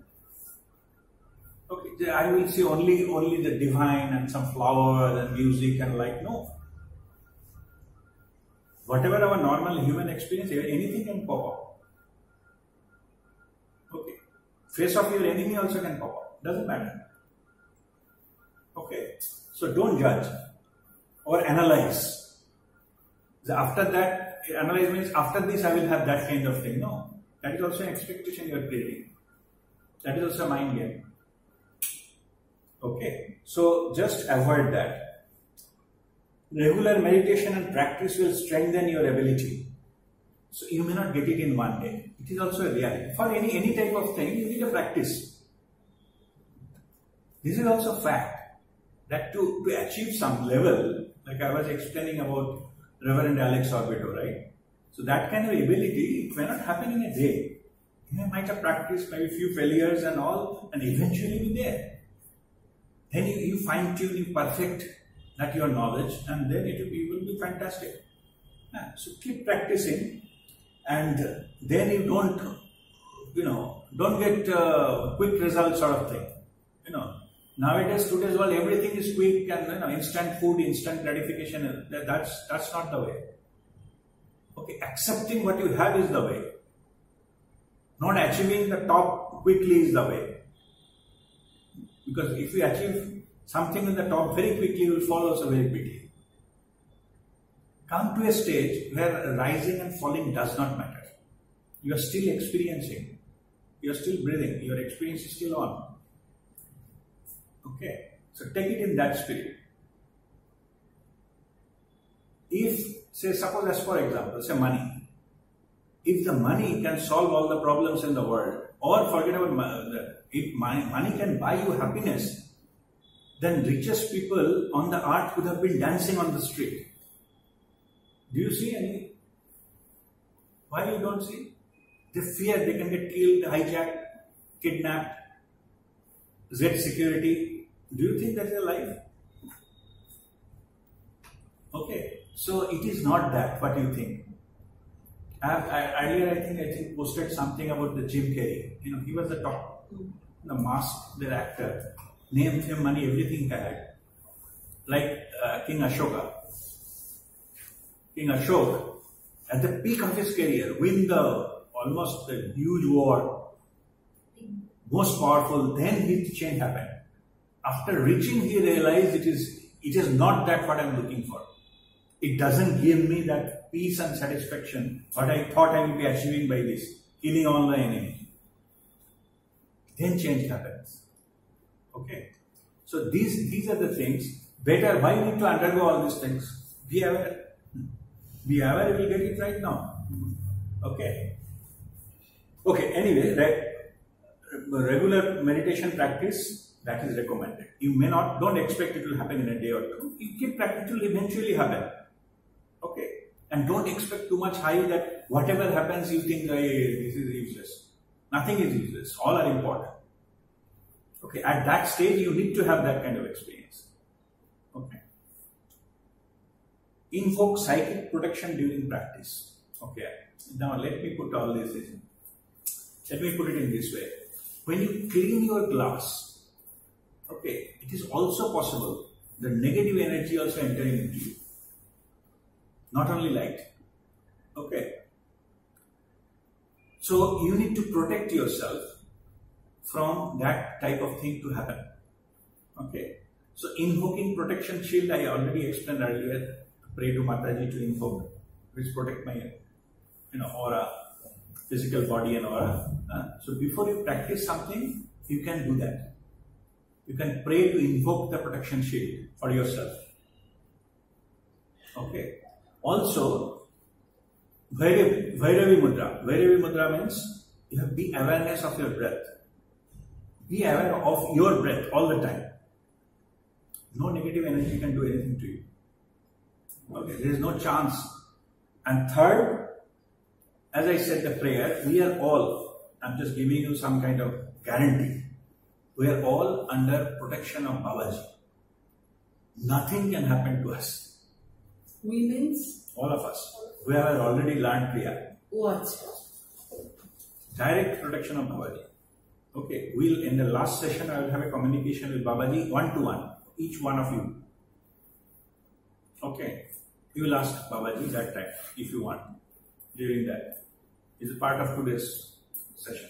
A: Okay, I will see only the divine and some flowers and music and light. No. Whatever our normal human experience, anything can pop up. Okay. Face of your enemy also can pop up. Doesn't matter. Okay. So don't judge or analyze. After that, analyze means after this I will have that kind of thing. No. That is also an expectation you are creating. That is also a mind game. Okay. So just avoid that. Regular meditation and practice will strengthen your ability. So you may not get it in one day. It is also a reality. For any type of thing, you need a practice. This is also a fact that to achieve some level, like I was explaining about Reverend Alex Orbito, right? So that kind of ability, it may not happen in a day. You might have practiced maybe a few failures and all, and eventually be there. Then you fine-tune, you perfect that your knowledge, and then it will be fantastic. So keep practicing, and then you don't get quick results sort of thing. Nowadays, today's world, everything is quick and instant food, instant gratification. That's not the way. Okay, accepting what you have is the way. Not achieving the top quickly is the way. Because if you achieve something in the top very quickly, you will fall also very quickly. Come to a stage where rising and falling does not matter. You are still experiencing. You are still breathing. Your experience is still on. Okay. So take it in that spirit. If, suppose as for example, money. If the money can solve all the problems in the world, or forget about if money can buy you happiness, then richest people on the earth could have been dancing on the street. Do you see any? Why you don't see? They fear they can get killed, hijacked, kidnapped, get security. Do you think that is a life? Okay, so it is not that what you think. Earlier, I think posted something about the Jim Carrey. He was the top, the mask, the actor. Name, fame, money, everything he had. Like King Ashoka. King Ashok, at the peak of his career, win almost the huge war, most powerful. Then his change happened. After reaching, he realized it is not that what I am looking for. It doesn't give me that peace and satisfaction what I thought I would be achieving by this, killing all the enemy. Then change happens. Okay. So these are the things. Better, why you need to undergo all these things? Be aware. Be aware, you will get it right now. Okay. Okay, anyway, regular meditation practice, that is recommended. You may not, don't expect it will happen in a day or two. You keep practice, it will eventually happen. Okay. And don't expect too much high that whatever happens, you think, hey, this is useless. Nothing is useless. All are important. Okay, at that stage, you need to have that kind of experience. Okay. Invoke psychic protection during practice. Okay. Now let me put all this in. Let me put it in this way. When you clean your glass, okay, it is also possible the negative energy also entering into you. Not only light. Okay. So you need to protect yourself from that type of thing to happen. Okay. So invoking protection shield, I already explained earlier. Pray to Mataji to invoke, which protect my aura, physical body and aura. So before you practice something, you can do that. You can pray to invoke the protection shield for yourself. Okay. Also, Bhairavi Mudra. Bhairavi Mudra means you have to be awareness of your breath. Be aware of your breath all the time. No negative energy can do anything to you. Okay, there is no chance. And third, as I said the prayer, we are all, I'm just giving you some kind of guarantee, we are all under protection of Babaji. Nothing can happen to us.
E: We means?
A: All of us. We have already learned Kriya.
E: What?
A: Direct protection of Babaji. Okay, in the last session I will have a communication with Babaji one-to-one, each one of you. Okay, you will ask Babaji that time if you want, during that. It is part of today's session.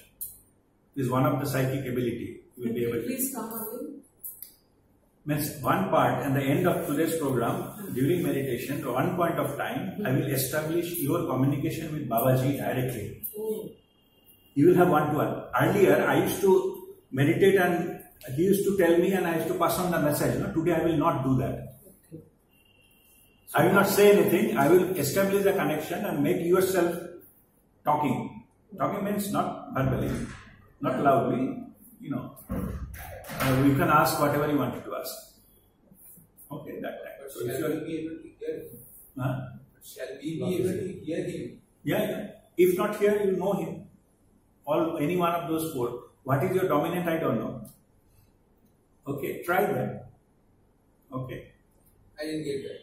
A: This is one of the psychic ability you will be able to.
E: Please come again.
A: Means one part, at the end of today's program, during meditation, at one point of time, I will establish your communication with Babaji directly. You will have one-to-one. Earlier, I used to meditate and he used to tell me and I used to pass on the message. No, today I will not do that.
E: Okay.
A: I will not say anything. I will establish a connection and make yourself talking. Talking means not verbally, not loudly, you can ask whatever you wanted to ask. Okay, that time.
D: But shall we be able to hear him?
A: Huh?
D: Shall we be able to hear him?
A: Yeah. If not here, you know him. Any one of those four. What is your dominant? I don't know. Okay, try that. Okay.
D: I didn't get that.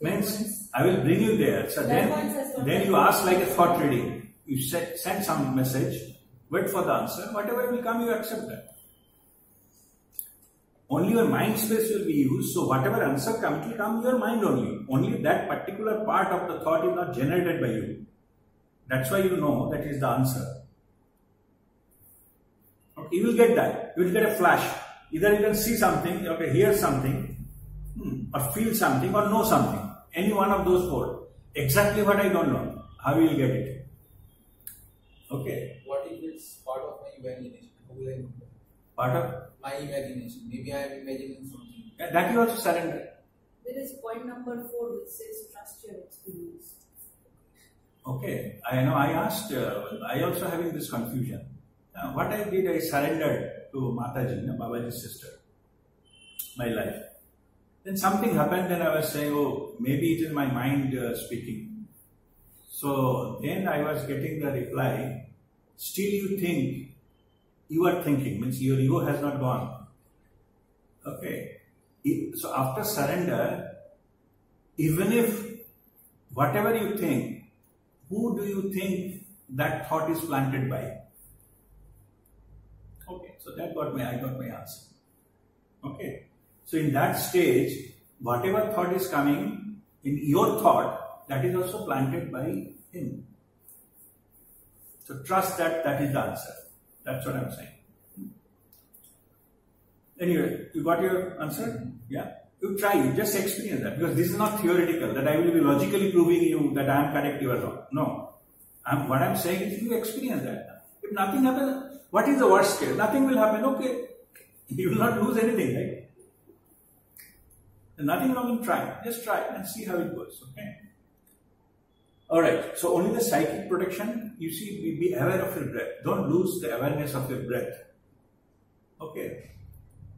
A: Means I will bring you there. So then you ask like a thought reading. You send some message, wait for the answer. Whatever will come, you accept that. Only your mind space will be used. So whatever answer comes, it will come your mind only. Only that particular part of the thought is not generated by you. That's why you know that is the answer. Okay, you will get that. You will get a flash. Either you can see something, okay, hear something, or feel something, or know something. Any one of those four. Exactly what I don't know. How you will get it? Okay.
D: What if it's part of my imagination? How will I know that?
A: Part of?
D: My imagination. Maybe I am imagining something.
A: That you also surrender.
C: There is point number 4 which says trust your experience.
A: Okay. I know I asked, I also having this confusion. What I did, I surrendered to Mataji, Babaji's sister, my life. Then something happened and I was saying, oh, maybe it is my mind speaking. So then I was getting the reply, still you think, you are thinking, means your ego has not gone. Okay. So after surrender, even if whatever you think, who do you think that thought is planted by? Okay, so I got my answer. Okay, so in that stage, whatever thought is coming in your thought, that is also planted by him. So trust that is the answer. That's what I'm saying. Anyway, you got your answer? Yeah? You try, you just experience that, because this is not theoretical, that I will be logically proving you that I am correct, you are wrong. No. What I'm saying is you experience that. If nothing happens, what is the worst case? Nothing will happen, okay. You will not lose anything, right? There's nothing wrong in trying. Just try and see how it goes, okay? Alright, so only the psychic protection, you see, be aware of your breath. Don't lose the awareness of your breath. Okay.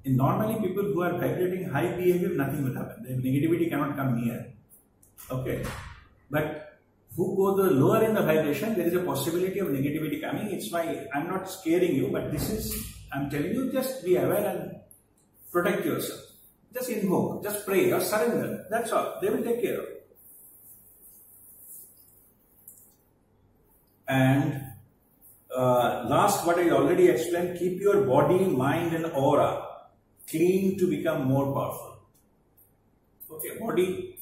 A: And normally people who are vibrating high behavior, nothing will happen. The negativity cannot come near. Okay. But who go the lower in the vibration, there is a possibility of negativity coming. It's why I'm not scaring you, but this is, I'm telling you, just be aware and protect yourself. Just invoke, just pray or surrender. That's all. They will take care of it. And last, what I already explained, keep your body, mind and aura clean to become more powerful. Okay, body,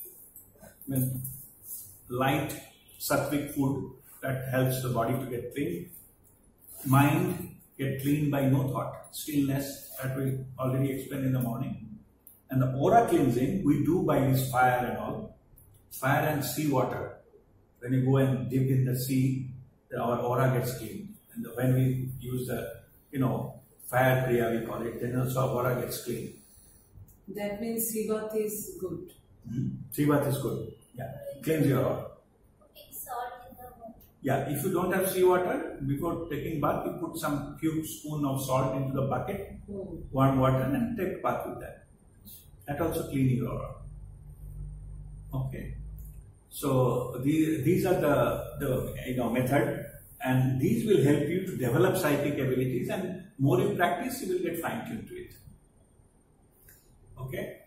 A: light, sattvic food that helps the body to get clean. Mind, get clean by no thought, stillness, that we already explained in the morning. And the aura cleansing we do by this fire and all. Fire and sea water. When you go and dip in the sea, our aura gets clean. And when we use the, fire kriya we call it, then also our aura gets clean.
E: That means sea bath is good.
A: Sea bath is good. Yeah, cleanse your aura.
B: Putting salt in the water.
A: Yeah, if you don't have sea water, before taking bath, you put some few spoon of salt into the bucket, warm water, and take bath with that. That also cleaning your aura. Okay. So these are the method, and these will help you to develop psychic abilities, and more you practice, you will get fine-tuned to it. Okay.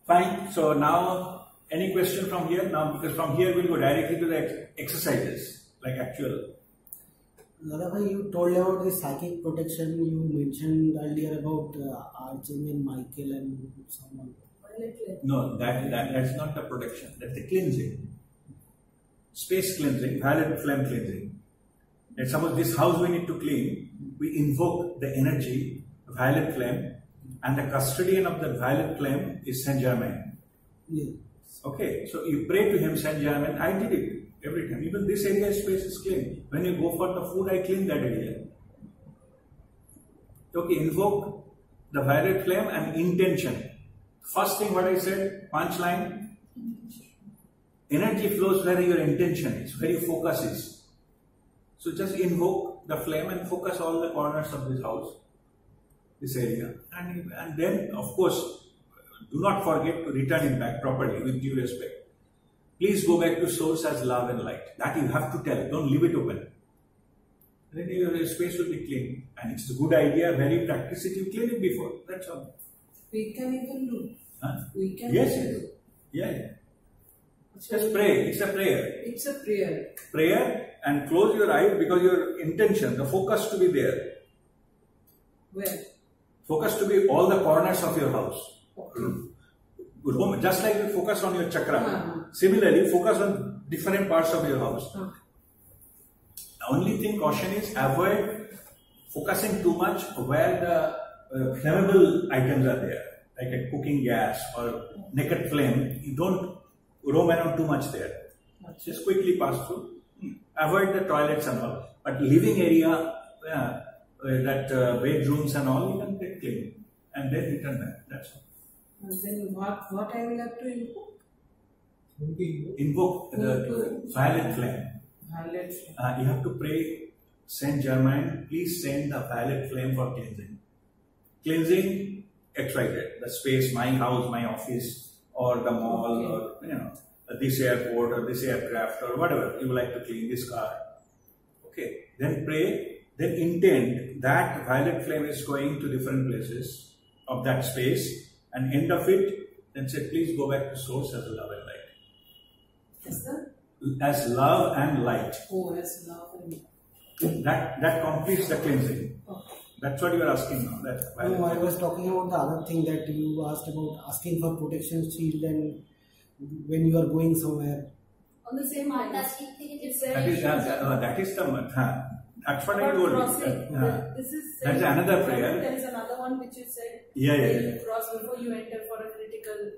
A: Fine. So now, any question from here? Now, because from here we'll go directly to the exercises, like actual.
F: Ladabhai, you told about the psychic protection. You mentioned earlier about Archangel Michael and someone.
A: No, that's not the protection. That's the cleansing. Space cleansing, violet flame cleansing. Let's suppose this house we need to clean. We invoke the energy, violet flame, and the custodian of the violet flame is Saint Germain.
F: Yes.
A: Okay, so you pray to him, Saint Germain. I did it every time. Even this area space is clean. When you go for the food, I clean that area. Okay, invoke the violet flame and intention. First thing what I said, punchline. Energy flows where your intention is, where your focus is. So just invoke the flame and focus all the corners of this house, this area. And then, of course, do not forget to return it back properly with due respect. Please go back to source as love and light. That you have to tell. Don't leave it open. Then your space will be clean. And it's a good idea. When you practice it, you clean it before. That's all.
E: We can even do.
A: Huh?
E: We can
A: yes,
E: even
A: yes.
E: do.
A: Yeah. Just pray. It's a prayer.
E: It's a prayer.
A: Prayer and close your eyes because your intention, the focus to be there.
E: Where?
A: Focus to be all the corners of your house.
E: Okay.
A: Just like you focus on your chakra. Similarly, focus on different parts of your house. The only thing caution is avoid focusing too much where the flammable items are there, like a cooking gas or naked flame. You don't roam around too much there. Just quickly pass through. Avoid the toilets and all. But living area, bedrooms and all, you can get clean and then return back. That's all.
E: And then what I will have to invoke?
A: Invoke the violet flame.
E: Violet flame.
A: You have to pray, Saint Germain, please send the violet flame for cleansing. Cleansing, XYZ, the space, my house, my office, or the mall, or this airport, or this aircraft, or whatever you would like to clean, this car. Okay, then pray, then intend that violet flame is going to different places of that space, and end of it, then say, please go back to source as love and light.
E: Yes, sir?
A: As love and light.
E: Oh, as love and light.
A: That completes the cleansing.
E: Okay.
A: That's what you are asking now.
F: No, I was talking about the other thing that you asked about, asking for protection shield and when you are going somewhere.
C: On the same line.
B: That is
A: That is the that's what I told you.
C: This is
A: That's another prayer.
C: There is another one which you said.
A: Yeah.
C: You cross before you enter for a critical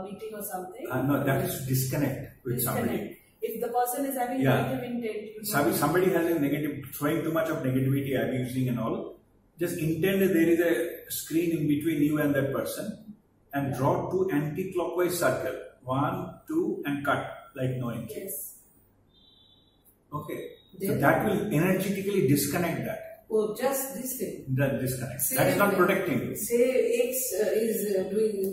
C: meeting or something.
A: No, that is disconnect with somebody.
C: If the person is having negative intent,
A: somebody has a negative, throwing too much of negativity, abusing and all. Just intend that there is a screen in between you and that person, and draw 2 anti-clockwise circle. 1, 2, and cut like no inch.
C: yes.
A: Okay. So that will energetically disconnect that.
E: Oh, just this thing.
A: That disconnect. That is not protecting you.
E: Say X is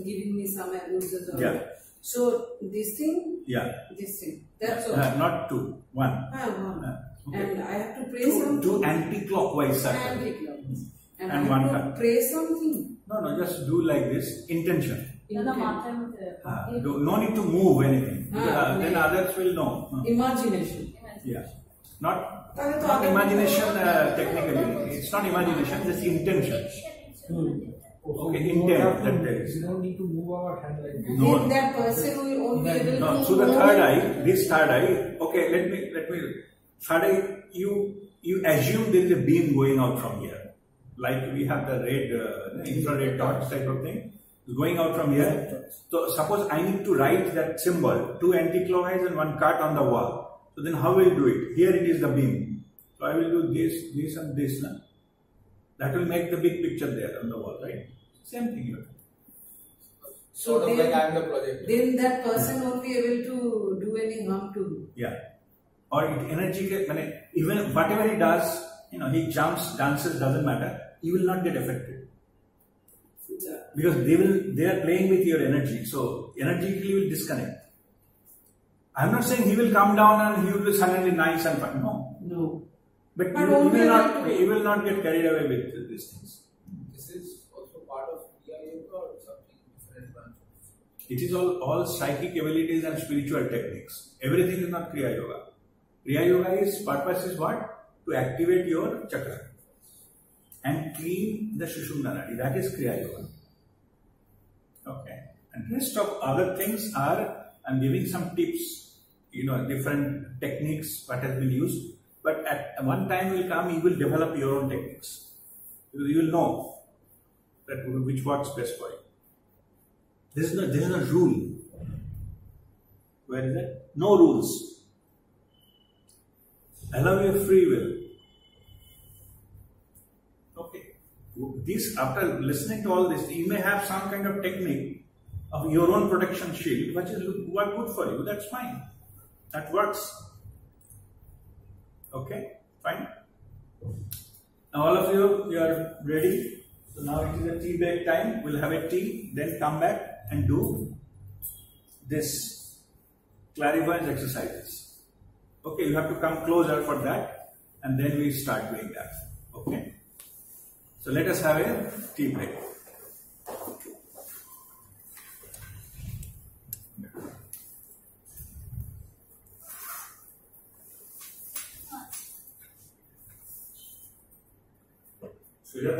E: giving me some abuses.
A: Yeah.
E: So this thing.
A: Yeah.
E: This thing. That's all.
A: Not 2, 1.
E: One.
A: Okay.
E: And I have to pray some
A: 2 anti-clockwise circle.
E: anti-clockwise. And
A: and
E: I
A: one
E: have
A: cut.
E: to pray something.
A: No, just do like this, intention. No need to move anything. Then others will know.
E: Imagination.
A: Yeah. Not imagination technically. It's not imagination, just intention. Okay,
D: we don't
A: intent
D: have to-
A: that there is.
D: We don't need to move our hand like this.
A: No.
E: Then that person will only able
A: No,
E: to
A: so the
E: move.
A: third eye, this third eye, okay, let me, third eye, you assume there is a beam going out from here. Like we have the red, infrared torch type of thing, going out from here. So suppose I need to write that symbol, 2 anti-clockwise and 1 cut on the wall. So then how will I do it? Here it is the beam. So I will do this and this. Na? That will make the big picture there on the wall, right? Same thing here.
E: So
D: Sort of like I am the project.
E: then that person won't be able to do any harm to you.
A: Yeah. Or energy, even whatever he does, he jumps, dances, doesn't matter. You will not get affected. Because they are playing with your energy. So energetically will disconnect. I'm not saying he will come down and he will be suddenly nice and fun. No.
E: No.
A: But
E: But
A: you will not get carried away with these things.
D: This is also part of Kriya Yoga or something different branch?
A: It is all psychic abilities and spiritual techniques. Everything is not Kriya Yoga. Kriya Yoga's purpose is what? To activate your chakra and clean the Sushumna Nadi. That is Kriya Yoga. Okay. And rest of other things are, I'm giving some tips, different techniques what has been used. But at one time will come, you will develop your own techniques. You will know that which works best for you. There is no rule. Where is that? No rules. Allow your free will. Okay. This, after listening to all this, you may have some kind of technique of your own protection shield, which is what good for you. That's fine. That works. Okay, fine. Now all of you are ready. So now it is a tea break time. We'll have a tea, then come back and do this clairvoyance exercises. Okay, you have to come closer for that, and then we start doing that. Okay. So let us have a tea break. So